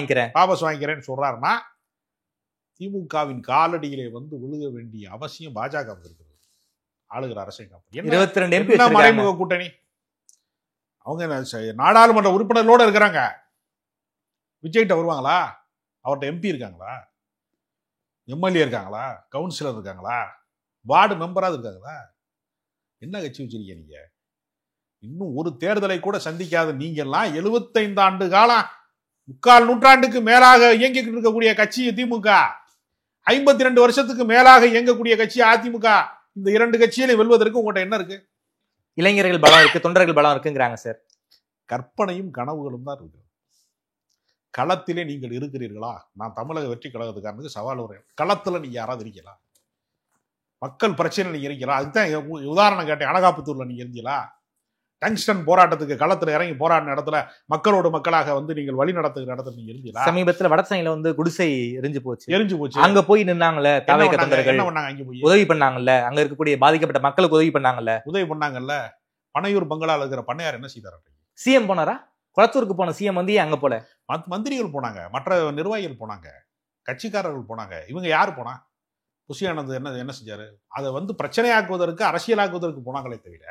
வாங்கிக்கிறேன்னு சொல்றாருன்னா திமுகவின் காலடியிலே விழுக வேண்டிய அவசியம் பாஜக இருக்கிறது. ஆளுகிற அரசியல் 22 MP மறைமுக கூட்டணி. அவங்க நாடாளுமன்ற உறுப்பினர்களோட இருக்கிறாங்க. விஜய்கிட்ட வருவாங்களா? அவர்கிட்ட எம்பி இருக்காங்களா? எம்எல்ஏ இருக்காங்களா? கவுன்சிலர் இருக்காங்களா? வார்டு மெம்பராது இருக்காங்களா? என்ன கட்சி வச்சிருக்கீங்க நீங்க? இன்னும் ஒரு தேர்தலை கூட சந்திக்காத நீங்க எல்லாம் 75 ஆண்டு காலம், 3/4 நூற்றாண்டுக்கு மேலாக இயங்கிக்கிட்டு இருக்கக்கூடிய கட்சி திமுக, 52 வருஷத்துக்கு மேலாக இயங்கக்கூடிய கட்சி அதிமுக. இந்த 2 கட்சிகளை வெல்வதற்கு உங்கள்கிட்ட என்ன இருக்கு? இளைஞர்கள் பலம் இருக்கு, தொண்டர்கள் பலம் இருக்குங்கிறாங்க சார். கற்பனையும் கனவுகளும் தான் இருக்கு. களத்திலே நீங்கள் இருக்கிறீர்களா? நான் தமிழக வெற்றி கழகத்துக்காரனுக்கு சவால் வரேன். களத்துல நீங்க யாராவது இருக்கீங்களா? மக்கள் பிரச்சனை நீங்க இருக்கீங்களா? அதுதான் உதாரணம் கேட்டேன். அனகாபுத்தூர்ல நீங்க இருந்தீங்களா? டங்ஸ்டன் போராட்டத்துக்கு களத்துல இறங்கி போராடின இடத்துல மக்களோடு மக்களாக நீங்கள் வழி நடத்துகிற இடத்துல நீங்க இருந்தீங்களா? சமீபத்துல வடசையில குடிசை எரிஞ்சு போச்சு. அங்க போய் நின்னாங்கல்ல தாவேக தொண்டர்கள், என்ன பண்ணாங்க? அங்க போய் உதவி பண்ணாங்கல்ல, அங்க இருக்கக்கூடிய பாதிக்கப்பட்ட மக்களுக்கு உதவி பண்ணாங்கல்ல. பனையூர் பங்களால இருக்கிற பண்ணையார் என்ன செய்தார்? சிஎம் போனாரா? குளத்தூருக்கு போன சிஎம் அங்க போல மந்திரிகள் போனாங்க, மற்ற நிர்வாகிகள் போனாங்க, கட்சிக்காரர்கள் போனாங்க. இவங்க யாரு போனா? புஷியானந்த் என்ன செஞ்சாரு? அதை பிரச்சனையாக்குவதற்கு, அரசியலாக்குவதற்கு போனாங்களே தவிர,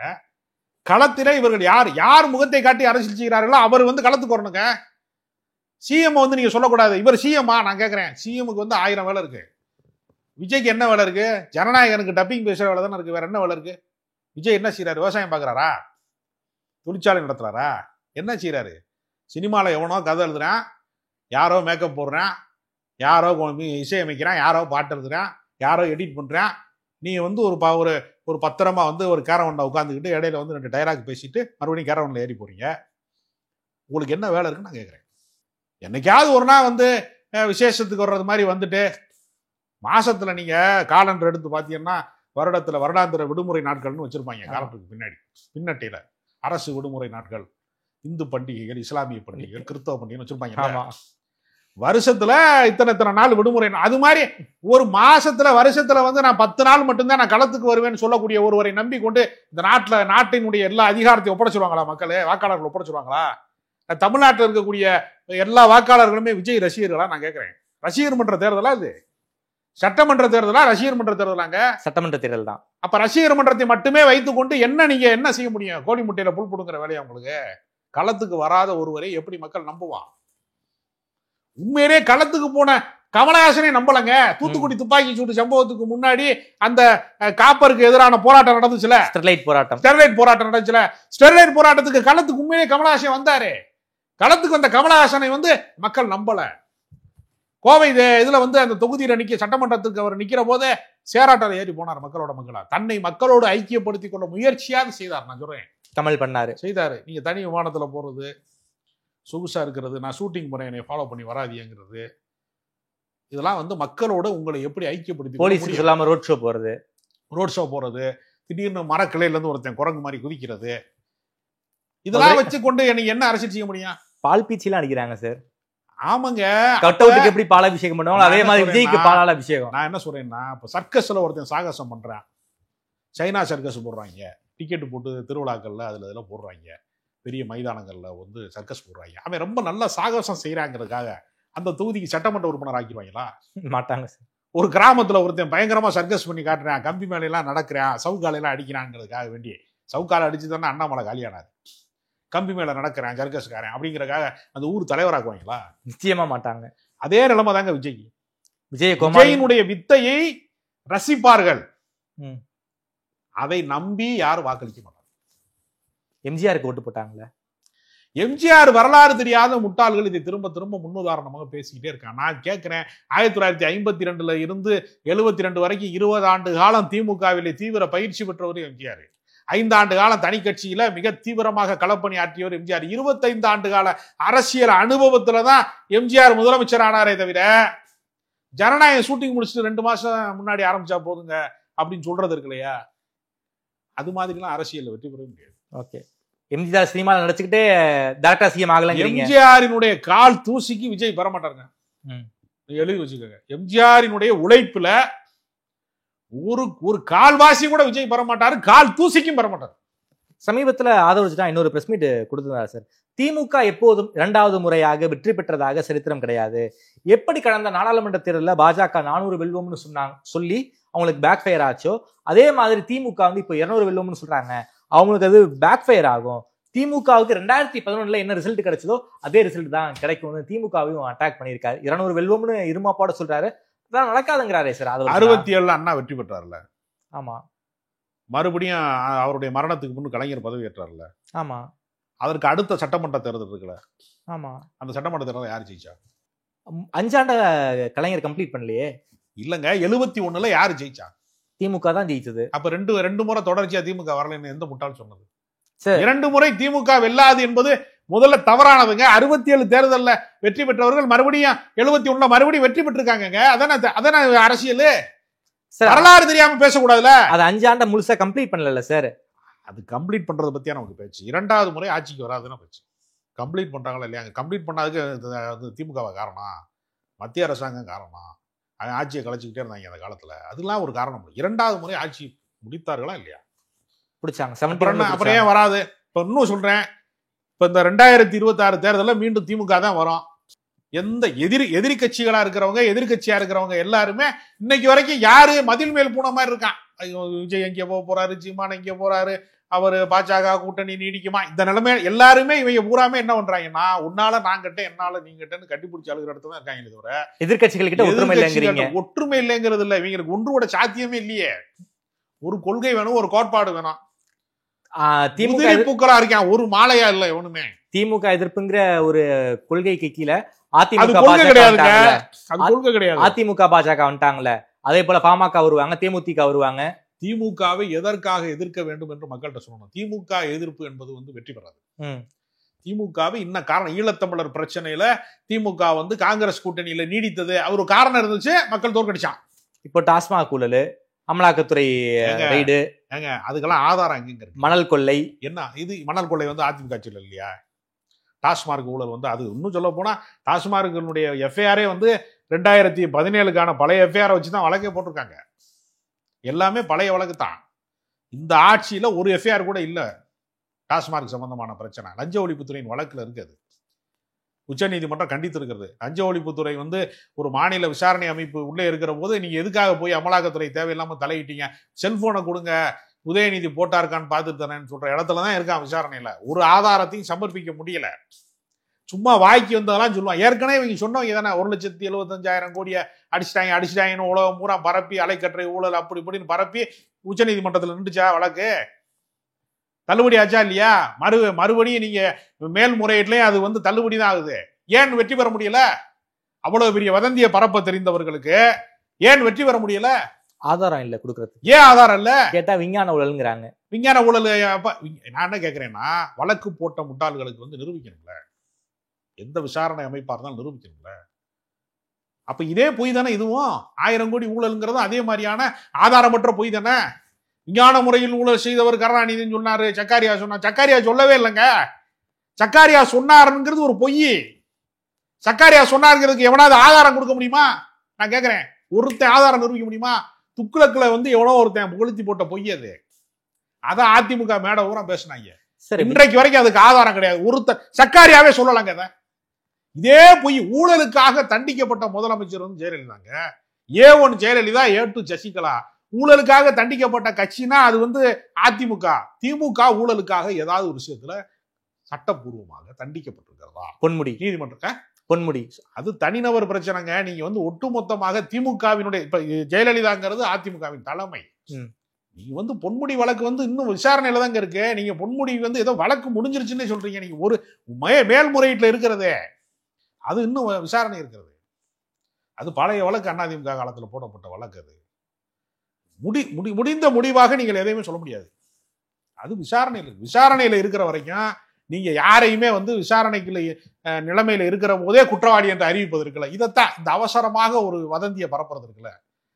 களத்திலே இவர்கள் யார் முகத்தை காட்டி அரசியல் செய்கிறார்களோ அவர் களத்துக்கு வரணுங்க. சிஎம் நீங்க சொல்லக்கூடாது இவர் சிஎம்மா. நான் கேட்கிறேன், சிஎம்க்கு 1000 வேலை இருக்கு. விஜய்க்கு என்ன வேலை இருக்கு? ஜனநாயகனுக்கு டப்பிங் பேசுற வேலை தானே இருக்கு. வேற என்ன வேலை இருக்கு? விஜய் என்ன செய்யறாரு? விவசாயம் பாக்குறாரா? தொழிற்சாலை நடத்துறாரா? என்ன செய்யறாரு? சினிமால எவனோ கதை எழுதுறான், யாரோ மேக்கப் போடுறான், யாரோ இசையமைக்கிறான், யாரோ பாட்டு எழுதுறான், யாரோ எடிட் பண்றான். நீ ஒரு பத்திரமா ஒரு கேரவன்ல உட்காந்துக்கிட்டு இடையில 2 டைலாக் பேசிட்டு மறுபடியும் கேரவன்ல ஏறி போறீங்க. உங்களுக்கு என்ன வேலை இருக்குன்னு நான் கேட்கிறேன். என்னைக்காவது ஒரு நாள் விசேஷத்துக்கு வர்றது மாதிரி மாசத்துல நீங்க காலண்டர் எடுத்து பாத்தீங்கன்னா வருடாந்திர விடுமுறை நாட்கள்னு வச்சிருப்பாங்க. காலண்டருக்கு பின்னட்டியில அரசு விடுமுறை நாட்கள், இந்து பண்டிகைகள், இஸ்லாமிய பண்டிகைகள், கிறிஸ்தவ பண்டிகை வச்சிருப்பாங்க. வருஷத்துல இத்தனை நாள் விடுமுறை. அது மாதிரி ஒரு மாசத்துல வருஷத்துல நான் 10 நாள் மட்டும்தான் நான் களத்துக்கு வருவேன்னு சொல்லக்கூடிய ஒருவரை நம்பி கொண்டு இந்த நாட்டினுடைய எல்லா அதிகாரத்தையும் ஒப்படைச்சிருவாங்களா? மக்களே, வாக்காளர்கள் ஒப்படைச்சிருவாங்களா? தமிழ்நாட்டில் இருக்கக்கூடிய எல்லா வாக்காளர்களுமே விஜய் ரசிகர்களா? நான் கேட்கிறேன். ரசிகர் மன்ற தேர்தலா? இது சட்டமன்ற தேர்தலா? ரசிகர் மன்ற தேர்தலாங்க. சட்டமன்ற தேர்தல் தான். அப்ப ரசிகர் மன்றத்தை மட்டுமே வைத்துக் கொண்டு நீங்க என்ன செய்ய முடியும்? கோழி முட்டையில புல் புடுங்கிற வேலையா உங்களுக்கு? களத்துக்கு வராத ஒருவரை எப்படி மக்கள் நம்புவான்? உண்மையிலே களத்துக்கு போன கமலஹாசனே நம்பலங்க. தூத்துக்குடி துப்பாக்கி சூட்டு சம்பவத்துக்கு முன்னாடி அந்த காப்பருக்கு எதிரான போராட்டம் நடந்துச்சுல, ஸ்டெர்லைட் போராட்டம் நடந்துச்சுல, ஸ்டெர்லைட் போராட்டத்துக்கு களத்துக்கு உண்மையிலே கமலஹாசன் வந்தாரு. களத்துக்கு வந்த கமலஹாசனை மக்கள் நம்பல. கோவை இதுல அந்த தொகுதியில சட்டமன்றத்துக்கு அவர் நிக்கிற போதே சேராட்டால ஏறி போனார். மக்களா தன்னை மக்களோடு ஐக்கியப்படுத்திக் கொள்ள முயற்சியாக செய்தார். நான் சொல்றேன், கமல் பண்ணாரு, செய்தாரு. நீங்க தனி விமானத்துல போறது, சொகுசா இருக்கிறது, நான் ஷூட்டிங் போறேன் என்னை ஃபாலோ பண்ணி வராதிங்கிறது, இதெல்லாம் மக்களோட உங்களை எப்படி ஐக்கியப்படுத்தி, போலீஸ் இல்லாம ரோட் ஷோ போறது, திடீர்னு மரக்கிளையில இருந்து ஒருத்தன் குரங்கு மாதிரி குதிக்கிறது, இதெல்லாம் வச்சு கொண்டு எனக்கு என்ன அரசியல் செய்ய முடியும்? பால் பீச்சிலாம் அடிக்கிறாங்க சார். ஆமாங்க, கட் அவுட்டுக்கு எப்படி பாலாபிஷேகம் பண்ணுவாங்க அதே மாதிரி விஜய்க்கு பாலால அபிஷேகம். நான் என்ன சொல்றேன்னா, இப்ப சர்க்கஸ்ல ஒருத்தன் சாகசம் பண்றான், சைனா சர்க்கஸ் போடுறாங்க, டிக்கெட் போட்டு திருவிழாக்கள்ல அதுல போடுறாங்க, பெரிய மைதானங்கள்ல சர்க்கஸ் போடுறாங்க. அவன் ரொம்ப நல்ல சாகசம் செய்யறாங்கிறதுக்காக அந்த தொகுதிக்கு சட்டமன்ற உறுப்பினர் ஆக்கிடுவாங்களா? மாட்டாங்க சார். ஒரு கிராமத்துல ஒருத்தன் பயங்கரமா சர்க்கஸ் பண்ணி காட்டுறான், கம்பி மேல எல்லாம் நடக்கிறான், சவுக்காலையெல்லாம் அடிக்கிறாங்கிறதுக்காக வேண்டி, சவுக்கால அடிச்சு தானே அண்ணாமலை காலியானாரு, கம்பி மேல நடக்கிறான் சர்க்கஸ்காரன் அப்படிங்கிறதுக்காக அந்த ஊர் தலைவராக்குவாங்களா? நிச்சயமா மாட்டாங்க. அதே நிலைமை தாங்க விஜய். விஜயினுடைய வித்தையை ரசிப்பார்கள், அதை நம்பி யாரும் வாக்களிக்க மாட்டாங்க. எம்ஜிஆருக்கு ஓட்டு போட்டாங்களே, எம்ஜிஆர் வரலாறு தெரியாத முட்டாள்கள் இதை திரும்ப திரும்ப முன்னுதாரணமாக பேசிக்கிட்டே இருக்காங்க. நான் கேட்கிறேன், 1952 இருந்து 72 வரைக்கும் 20 ஆண்டு காலம் திமுகவிலே தீவிர பயிற்சி பெற்றவர் எம்ஜிஆர். 5 ஆண்டு காலம் தனி கட்சியில மிக தீவிரமாக களப்பணி ஆற்றியவர் எம்ஜிஆர். 25 ஆண்டு கால அரசியல் அனுபவத்துலதான் எம்ஜிஆர் முதலமைச்சர் ஆனாரே தவிர, ஜனநாயகம் ஷூட்டிங் முடிச்சுட்டு 2 மாசம் முன்னாடி ஆரம்பிச்சா போதுங்க அப்படின்னு சொல்றது இருக்கு இல்லையா? அது மாதிரிலாம் அரசியல் வெற்றி பெற முடியாது. ஓகே, எம்ஜிஆர் சினிமாவில் நடிச்சுக்கிட்டே டைரக்டர் சிஎம் ஆகலங்கிறீங்க. எம்ஜிஆரினுடைய கால் தூசிக்கு விஜய் பெற மாட்டாருங்க. எழுதி வச்சுக்கோங்க, எம்ஜிஆரினுடைய உழைப்புல ஒரு கால்வாசி கூட விஜய் பெற மாட்டாரு, கால் தூசிக்கும் பெற மாட்டாரு. சமீபத்துல ஆதரவு இன்னொரு பிரஸ் மீட் கொடுத்திருந்தாரு சார். திமுக எப்போதும் 2வது முறையாக வெற்றி பெற்றதாக சரித்திரம் கிடையாது. எப்படி கடந்த நாடாளுமன்ற தேர்தலில் பாஜக 400 வெல்வோம்னு சொல்லி அவங்களுக்கு பேக் ஃபயர் ஆச்சோ, அதே மாதிரி திமுக வந்து இப்போ 200 வெல்வோம்னு சொல்றாங்க, அவங்களுக்கு அது பேக் ஃபயர் ஆகும். திமுகவுக்கு 2011 என்ன ரிசல்ட் கிடைச்சதோ அதே ரிசல்ட் தான் கிடைக்கும். திமுகவையும் அட்டாக் பண்ணியிருக்காரு. 200 வெல்வோம்னு இருமாப்பாட சொல்றாரு. அதான் நடக்காதுங்கிறாரே சார். 67 அண்ணா வெற்றி பெற்றார்ல. ஆமா. மறுபடியும் அவருடைய மரணத்துக்கு முன்பு கலைஞர் பதவி ஏற்றார்ல. ஆமா. அதற்கு அடுத்த சட்டமன்ற தேர்தல் இருக்குல்ல. ஆமா. அந்த சட்டமன்ற தேர்தல் யார் ஜெயிச்சா? 5 ஆண்ட கலைஞர் கம்ப்ளீட் பண்ணலையே. இல்லங்க, 71 யாரு ஜெயிச்சா? திமுக தான் ஜெயிச்சது. அப்ப ரெண்டு முறை தொடர்ச்சியா திமுக வரலன்னு எந்த முட்டாள் சொன்னது? 2 முறை திமுக வெல்லாது என்பது முதல்ல தவறானதுங்க. 67 தேர்தல்ல வெற்றி பெற்றவர்கள் மறுபடியும் 71 மறுபடியும் வெற்றி பெற்றிருக்காங்க. அதான அரசியல். வரலாறு தெரியாம பேசக்கூடாதுல. அது 5 ஆண்ட முழுசா கம்ப்ளீட் பண்ணல சார். அது கம்ப்ளீட் பண்றத பத்தியா நமக்கு பேச்சு. 2வது முறை ஆட்சிக்கு வராதுன்னு பேச்சு. கம்ப்ளீட் பண்றாங்களா இல்லையா? கம்ப்ளீட் பண்ணாதுக்கு திமுக காரணம், மத்திய அரசாங்கம் காரணம். ஆட்சியை கலைச்சிக்கிட்டே இருந்தாங்க அந்த காலத்துல. அதெல்லாம் ஒரு காரணம். 2வது முறை ஆட்சி முடித்தார்களா இல்லையா? பிடிச்சாங்க. அப்புறம் ஏன் வராது? இப்ப இன்னும் சொல்றேன், இப்ப இந்த 2026 தேர்தலில் மீண்டும் திமுக தான் வரும். எந்த எதிரி கட்சிகளா இருக்கிறவங்க, எதிர்கட்சியா இருக்கிறவங்க எல்லாருமே இன்னைக்கு வரைக்கும் யாரு மதில் மேல் பூன மாதிரி இருக்கான். விஜய் எங்கே போறாரு, சீமான் எங்கே போறாரு, அவரு பாஜக கூட்டணி நீடிக்குமா, இந்த நிலைமை எல்லாருமே இவங்க பூராமே என்ன பண்றாங்கன்னா, உன்னால நான் கட்டேன் என்னால நீங்க கட்டேன்னு கட்டிப்பிடிச்சு அழுகிற இடத்துல தான் இருக்காங்க. தவிர எதிர்கட்சிகள் கிட்ட ஒற்றுமை இல்லைங்கிறது இல்ல. இவங்களுக்கு ஒன்றுவோட சாத்தியமே இல்லையே. ஒரு கொள்கை வேணும், ஒரு கோட்பாடு வேணும். திமுக பூக்களா இருக்கான், ஒரு மாலையா இல்ல எவனுமே. திமுக எதிர்ப்புங்கிற ஒரு கொள்கைக்கு கீழே அதிமுக பாஜக வந்துட்டாங்கல்ல. அதே போல பாமக வருவாங்க, தேமுதிக வருவாங்க. திமுகவை எதற்காக எதிர்க்க வேண்டும் என்று மக்கள்கிட்ட சொல்லணும். திமுக எதிர்ப்பு என்பது வெற்றி பெறாது. திமுகவை இன்னும் காரணம், ஈழத்தமிழர் பிரச்சனையில திமுக காங்கிரஸ் கூட்டணியில நீடித்தது ஒரு காரணம் இருந்துச்சு, மக்கள் தோற்கடிச்சான். இப்போ டாஸ்மாக் ஊழல், அமலாக்கத்துறை ரைடு, அதுக்கெல்லாம் ஆதாரம் எங்க இருக்கு? மணல் கொள்ளை. என்ன இது மணல் கொள்ளை அதிமுக ஆட்சியில் இல்லையா? டாஸ்மார்க் ஊழல் அது இன்னும் சொல்ல போனா டாஸ்மார்க்கினுடைய எஃப்ஐஆரே 2017க்கான பழைய எஃப்ஐஆரை வச்சுதான் வழக்கே போட்டிருக்காங்க. எல்லாமே பழைய வழக்கு தான். இந்த ஆட்சியில ஒரு எஃப்ஐஆர் கூட இல்ல டாஸ்மார்க் சம்பந்தமான பிரச்சனை. லஞ்ச ஒழிப்புத்துறையின் வழக்குல இருக்குது. உச்சநீதிமன்றம் கண்டித்திருக்கிறது. லஞ்ச ஒழிப்புத்துறை ஒரு மாநில விசாரணை அமைப்பு உள்ளே இருக்கிற போது நீங்க எதுக்காக போய் அமலாக்கத்துறை தேவையில்லாம தலையிட்டீங்க, செல்போனை கொடுங்க, உதயநிதி போட்டாருக்கான்னு பார்த்துட்டு தானேன்னு சொல்ற இடத்துலதான் இருக்கான் விசாரணையில. ஒரு ஆதாரத்தையும் சமர்ப்பிக்க முடியல. சும்மா வாய்க்கு வந்ததெல்லாம் சொல்லுவான். ஏற்கனவே இவங்க சொன்னவங்க தானே 1,75,000 கோடியை அடிச்சிட்டாங்கன்னு உலகம் பூரா பரப்பி அலைக்கற்றை ஊழல் அப்படி இப்படின்னு பரப்பி உச்சநீதிமன்றத்தில் நின்றுச்சா வழக்கு? தள்ளுபடி ஆச்சா இல்லையா? மறுபடியும் நீங்க மேல்முறையீட்லயும் அது தள்ளுபடி தான் ஆகுது. ஏன் வெற்றி பெற முடியல? அவ்வளவு பெரிய வதந்திய பரப்ப தெரிந்தவர்களுக்கு ஏன் வெற்றி பெற முடியல? ஆதாரம் இல்ல கொடுக்கறது. ஏன் ஆதாரம் இல்ல? கேட்டா விஞ்ஞான ஊழல்ங்கிறாங்க. விஞ்ஞான ஊழல் நான் என்ன கேட்கிறேன்னா, வழக்கு போட்ட முட்டாள்களுக்கு நிரூபிக்கணும்ல. எந்த விசாரணை அமைப்பா இருந்தாலும் நிரூபிக்கணும்ல. அப்ப இதே பொய் தானே இதுவும். 1000 கோடி ஊழல்ங்கிறதும் அதே மாதிரியான ஆதாரமற்ற பொய் தானே. விஞ்ஞான முறையில் ஊழல் செய்தவர் கருணாநிதினு சொன்னாரு, சக்காரியா சொன்னார். சக்காரியா சொல்லவே இல்லைங்க. சக்காரியா சொன்னாருங்கிறது ஒரு பொய். சக்காரியா சொன்னாருங்கிறதுக்கு எவனாவது ஆதாரம் கொடுக்க முடியுமா? நான் கேட்கிறேன். ஒருத்தன் ஆதாரம் நிரூபிக்க முடியுமா? துக்குளக்குல எவனோ ஒருத்தன் புகழ்த்தி போட்ட பொய் அது. அதான் அதிமுக மேடை ஊரா பேசினாங்க. இன்றைக்கு வரைக்கும் அதுக்கு ஆதாரம் கிடையாது. ஒருத்தர் சக்காரியாவே சொல்லலாங்க. இதே பொய் ஊழலுக்காக தண்டிக்கப்பட்ட முதலமைச்சர் ஜெயலலிதாங்க. A1 Jayalalithaa, A2 Sasikala. ஊழலுக்காக தண்டிக்கப்பட்ட கட்சினா அது அதிமுக. திமுக ஊழலுக்காக ஏதாவது ஒரு விஷயத்துல சட்டப்பூர்வமாக தண்டிக்கப்பட்டிருக்கிறதா? பொன்முடி நீதிமன்றம் பொன்முடி அது தனிநபர் பிரச்சனைங்க. நீங்க ஒட்டுமொத்தமாக திமுகவினுடைய இப்ப ஜெயலலிதாங்கிறது அதிமுகவின் தலைமை. நீங்க பொன்முடி வழக்கு இன்னும் விசாரணையில தாங்க இருக்கு. நீங்க பொன்முடி ஏதோ வழக்கு முடிஞ்சிருச்சுன்னு சொல்றீங்க. நீங்க ஒரு மேல்முறையீட்டுல இருக்கிறதே அது இன்னும் விசாரணை இருக்கிறது. அது பழைய வழக்கு, அதிமுக காலத்துல போடப்பட்ட வழக்கு. அது முடிந்த முடிவாக நீங்கள் எதையுமே சொல்ல முடியாது. அது விசாரணையில இருக்கிற வரைக்கும் நீங்க யாரையுமே விசாரணைக்கு நிலைமையில இருக்கிற போதே குற்றவாளி என்று அறிவிப்பது இருக்குல்ல. இதைத்தான் இந்த அவசரமாக ஒரு வதந்தியை பரப்புறது இருக்குல்ல,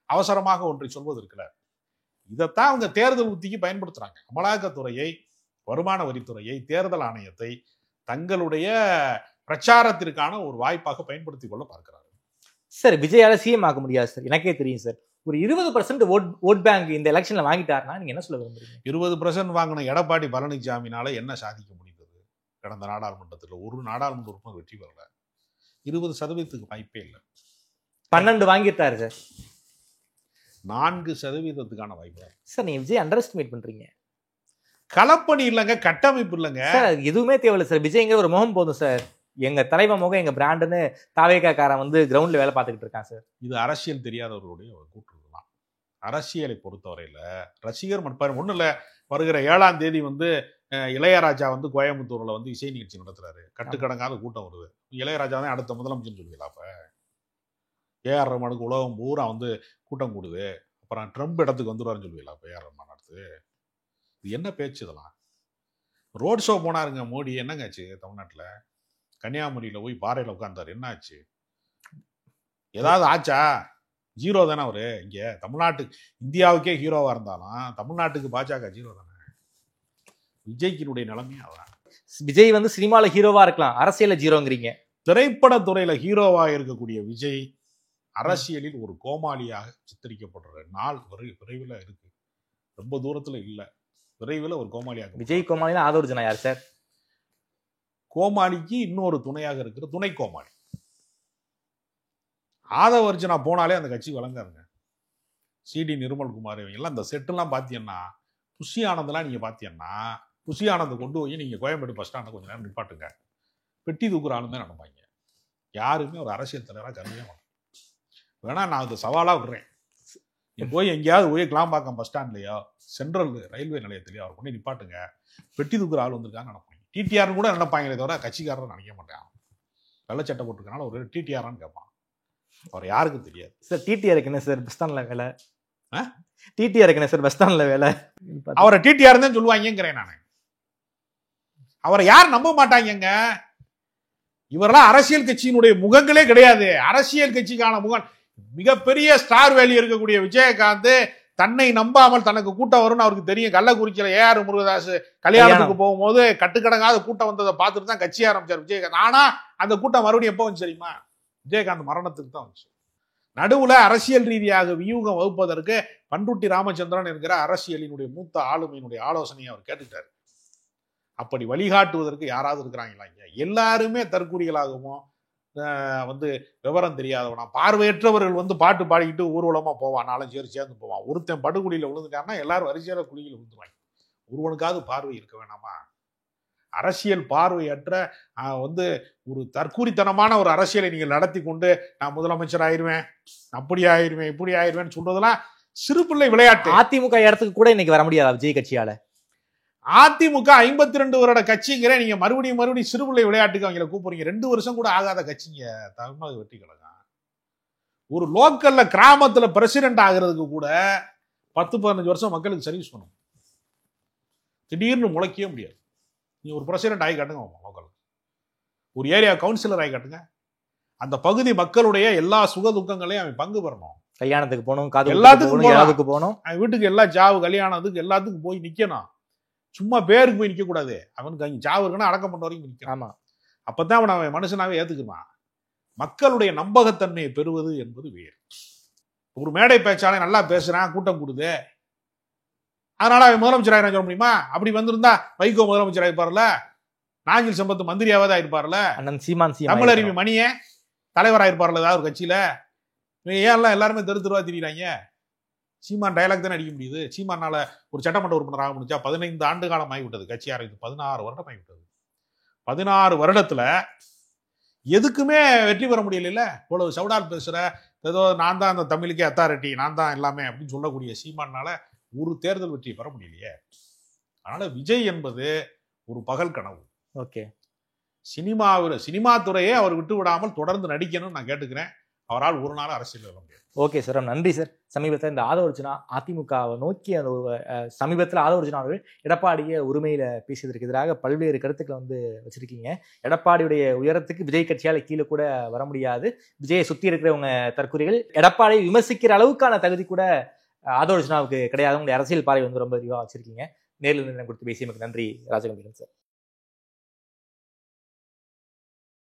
அவசரமாக ஒன்றை சொல்வது இருக்குல்ல, இதைத்தான் அவங்க தேர்தல் உத்திக்கு பயன்படுத்துறாங்க. அமலாக்கத்துறையை வருமான வரித்துறையை, தேர்தல் ஆணையத்தை தங்களுடைய பிரச்சாரத்திற்கான ஒரு வாய்ப்பாக பயன்படுத்திக் கொள்ள பார்க்கிறார்கள். சார் விஜயால சிஎம் ஆக முடியாது சார், எனக்கே தெரியும் சார். ஒரு 20% ஓட் பேங்க் இந்த எலெக்ஷன்ல வாங்கிட்டாருன்னா நீங்க என்ன சொல்ல விரும்புறீங்க? 20% வாங்கின எடப்பாடி பழனிசாமினால என்ன சாதிக்க முடிந்தது? கடந்த நாடாளுமன்றத்தில் ஒரு நாடாளுமன்ற உறுப்பினர் வெற்றி பெறல. 20% வாய்ப்பே இல்லை. 12 வாங்கிட்டாரு சார். 4% வாய்ப்பு சார். நீங்க விஜய் அண்டர் எஸ்டிமேட் பண்றீங்க. களப்பணி இல்லைங்க, கட்டமைப்பு இல்லைங்க சார். எதுவுமே தேவையில்லை சார். விஜய்ங்கிற ஒரு முகம் போதும் சார். எங்க தலைவன் முகம் எங்க பிராண்டுன்னு தாவேக்காரன் வந்து கிரவுண்ட்ல வேலை பார்த்துக்கிட்டு இருக்கான் சார். இது அரசியல் தெரியாதவர்களுடைய கூற்றுதான். அரசியலை பொறுத்தவரையில ரசிகர் மட்டும் ஒன்றும் இல்லை. வருகிற 7ஆம் தேதி வந்து இளையராஜா வந்து கோயம்புத்தூர்ல வந்து இசை நிகழ்ச்சி நடத்துறாரு. கட்டுக்கடங்காத கூட்டம் வருது. இளையராஜா தான் அடுத்த முதலமைச்சர்னு சொல்லுவீங்களா? அப்ப ஏஆர் ரஹ்மானுக்கு உலகம் பூரா வந்து கூட்டம் கூடுது. அப்புறம் ட்ரம்ப் இடத்துக்கு வந்துடுவாருன்னு சொல்லுவீங்களா? அப்ப ஏஆர் ரஹ்மான் அடுத்து இது என்ன பேச்சு? இதெல்லாம் ரோட் ஷோ போனாருங்க மோடி. என்னங்க ஆச்சு தமிழ்நாட்டில்? கன்னியாகுமரியில போய் பாறையில உட்கார்ந்தாரு. என்ன ஆச்சு? ஏதாவது ஆச்சா? ஜீரோ தானே அவரு. இங்க தமிழ்நாட்டுக்கு, இந்தியாவுக்கே ஹீரோவா இருந்தாலும் தமிழ்நாட்டுக்கு பாஜக ஜீரோ தானே. விஜய்க்கினுடைய நிலைமையா அதான். விஜய் வந்து சினிமால ஹீரோவா இருக்கலாம், அரசியல ஜீரோங்கிறீங்க. திரைப்படத்துறையில ஹீரோவா இருக்கக்கூடிய விஜய் அரசியலில் ஒரு கோமாளியாக சித்தரிக்கப்படுற நாள் விரைவில் இருக்கு. ரொம்ப தூரத்துல இல்ல, விரைவில் ஒரு கோமாளியாக. விஜய் கோமாளினா ஆதவர்ஜுனா யார் சார்? கோமாளிக்கு இன்னொரு துணையாக இருக்கிற துணை கோமாளி. ஆதவர்ஜுனா போனாலே அந்த கட்சி வழங்காருங்க. சிடி நிர்மல்குமார் இவங்க எல்லாம் இந்த செட்டுலாம் பார்த்தீங்கன்னா, புஷி ஆனந்தெல்லாம் நீங்க பார்த்தீங்கன்னா, புஷி ஆனந்தை கொண்டு போய் நீங்க கோயம்பேடு பஸ் ஸ்டாண்டை கொஞ்ச நேரம் நிப்பாட்டுங்க, பெட்டி தூக்குற ஆளுமே நினைப்பாங்க. யாருமே ஒரு அரசியல் தலைவராக கருவே மாட்டேன். வேணா நான் அந்த சவாலா விடுறேன். நீ போய் எங்கேயாவது போய் கிளாம்பாக்கம் பஸ் ஸ்டாண்ட்லயோ சென்ட்ரல் ரயில்வே நிலையத்திலேயோ அவர் கொண்டு நிப்பாட்டுங்க, பெட்டி தூக்குற ஆள் வந்திருக்கான்னு நினைப்பாங்க. டிடிஆர்னு கூட நினைப்பாங்களே தவிர கட்சிக்காரர் நினைக்க மாட்டேன். வெள்ளச்சட்டை போட்டிருக்கனால ஒரு டிடிஆர்னு கேட்பான். அவர் யாருக்கும் தெரியாது சார். டிடிஆருக்கு என்ன சார் பஸ் ஸ்டாண்ட்ல வேலை? டிடிஆருக்கு என்ன சார் பஸ் ஸ்டாண்ட்ல வேலை? அவரை டிடிஆர் தான் சொல்லுவாங்கிறேன் நான். அவரை யார் நம்ப மாட்டாங்க. இவரெல்லாம் அரசியல் கட்சியினுடைய முகங்களே கிடையாது. அரசியல் கட்சிக்கான முகம் மிகப்பெரிய ஸ்டார் வேல்யூ இருக்கக்கூடிய விஜயகாந்த் தன்னை நம்பாமல் தனக்கு கூட்டம் வரும்னு அவருக்கு தெரியும். கள்ளக்குறிச்சியில ஏஆர் முருகதாஸ் கல்யாணத்துக்கு போகும்போது கட்டுக்கடங்காத கூட்டம் வந்ததை பார்த்துட்டு தான் கட்சி ஆரம்பிச்சார் விஜயகாந்த். ஆனா அந்த கூட்டம் மறுபடியும் எப்போ வந்து தெரியுமா? விஜயகாந்த் மரணத்துக்கு தான் வந்துச்சு. நடுவுல அரசியல் ரீதியாக வியூகம் வகுப்பதற்கு பண்டுட்டி ராமச்சந்திரன் என்கிற அரசியலினுடைய மூத்த ஆளுமையினுடைய ஆலோசனையை அவர் கேட்டுட்டாரு. அப்படி வழிகாட்டுவதற்கு யாராவது இருக்கிறாங்களா? இங்க எல்லாருமே தற்கூறிகளாகவும் வந்து விவரம் தெரியாதவனா, பார்வையற்றவர்கள் வந்து பாட்டு பாடிக்கிட்டு ஊர்வலமா போவான், 4 பேர் சேர்ந்து போவான். ஒருத்தன் படுகுழியில விழுந்துட்டான்னா எல்லாரும் வரிசையில குழியில் விழுந்துருவாங்க. ஒருவனுக்காவது பார்வை இருக்க வேணாமா? அரசியல் பார்வையற்ற வந்து ஒரு தற்கூரித்தனமான ஒரு அரசியலை நீங்கள் நடத்தி கொண்டு நான் முதலமைச்சர் ஆயிருவேன், அப்படி ஆயிருவேன், இப்படி ஆயிருவேன்னு சொல்றதெல்லாம் சிறுபிள்ளை விளையாட்டு. அதிமுக இடத்துக்கு கூட இன்னைக்கு வர முடியாதா விஜய் கட்சியால? அதிமுக 52 வருட கட்சிங்கிற நீங்க மறுபடியும் சிறுபிள்ளை விளையாட்டுக்கு அவங்களை கூப்பிடுறீங்க. 2 வருஷம் கூட ஆகாத கட்சிங்க தமிழக வெற்றி கழகம். ஒரு லோக்கல்ல கிராமத்துல பிரசிடென்ட் ஆகிறதுக்கு கூட 10-15 வருஷம் மக்களுக்கு சர்வீஸ் பண்ணும். திடீர்னு முளைக்கவே முடியாது. நீ ஒரு பிரசிடென்ட் ஆகி காட்டுங்க லோக்கல், ஒரு ஏரியா கவுன்சிலர் ஆகி காட்டுங்க. அந்த பகுதி மக்களுடைய எல்லா சுக துக்கங்களையும் அவன் பங்கு பெறணும். கல்யாணத்துக்கு போகணும், காது எல்லாத்துக்கும் போகணும், வீட்டுக்கு எல்லா ஜாவு கல்யாணத்துக்கு எல்லாத்துக்கும் போய் நிக்கணும். சும்மா பேருக்கு போய் நிக்க கூடாது. அவனுக்கு அங்க ஜாவு இருக்குன்னா அடக்கம் பண்ண வரைக்கும் நிக்கணும். ஆமா, அப்பதான் அவன் மனுஷனாவே ஏத்துக்குவான். மக்களுடைய நம்பகத்தன்மையை பெறுவது என்பது வேறு. ஒரு மேடை பேச்சாலே நல்லா பேசுறான், கூட்டம் கூடுது, அதனால அவன் முதலமைச்சர் ஆயிரம் சொல்ல முடியுமா? அப்படி வந்திருந்தா வைகோ முதலமைச்சர் ஆயிருப்பார்ல, நாஞ்சில் சம்பத் மந்திரியாவது ஆயிருப்பார்ல, தமிழறிவி மணியே தலைவராயிருப்பார்ல ஏதாவது ஒரு கட்சியில. ஏன் எல்லாருமே தெருவா திரியிறாங்க? சீமான் டயலாக் தானே அடிக்க முடியுது. சீமானால ஒரு சட்டமன்ற உறுப்பினர் ஆக முடிஞ்சா? 15 ஆண்டு காலம் ஆகிவிட்டது. கட்சி ஆரம்பித்து 16 வருடம் ஆகிவிட்டது. 16 வருடத்துல எதுக்குமே வெற்றி பெற முடியல. இவ்வளவு சவுடால் பேசுற, ஏதோ நான் தான் அந்த தமிழுக்கே அத்தாரிட்டி, நான் தான் எல்லாமே அப்படின்னு சொல்லக்கூடிய சீமானால ஒரு தேர்தல் வெற்றி பெற முடியலையே. அதனால விஜய் என்பது ஒரு பகல் கனவு. ஓகே, சினிமா துறையே அவர் விட்டு விடாமல் தொடர்ந்து நடிக்கணும்னு நான் கேட்டுக்கிறேன். அவரால் ஒரு நாள் அரசியல் வர முடியாது. ஓகே சார், நன்றி சார். சமீபத்தில் இந்த ஆதவர்ஜுனா அதிமுகவை நோக்கி அந்த சமீபத்தில் ஆதவர்ஜுனா அவர்கள் எடப்பாடியை உரிமையில பேசியதற்கு எதிராக பல்வேறு கருத்துக்களை வந்து வச்சிருக்கீங்க. எடப்பாடியுடைய உயரத்துக்கு விஜய் கட்சியால கீழே கூட வர முடியாது, விஜயை சுத்தி இருக்கிறவங்க தற்கொலைகள், எடப்பாடியை விமர்சிக்கிற அளவுக்கான தகுதி கூட ஆதவர்ஜுனாவுக்கு கிடையாது. உங்களுடைய அரசியல் பார்வை வந்து ரொம்ப விரிவாக வச்சிருக்கீங்க. நேரில் நேரம் கொடுத்து பேசியமைக்கு நன்றி ராஜகம்பீரன் சார்.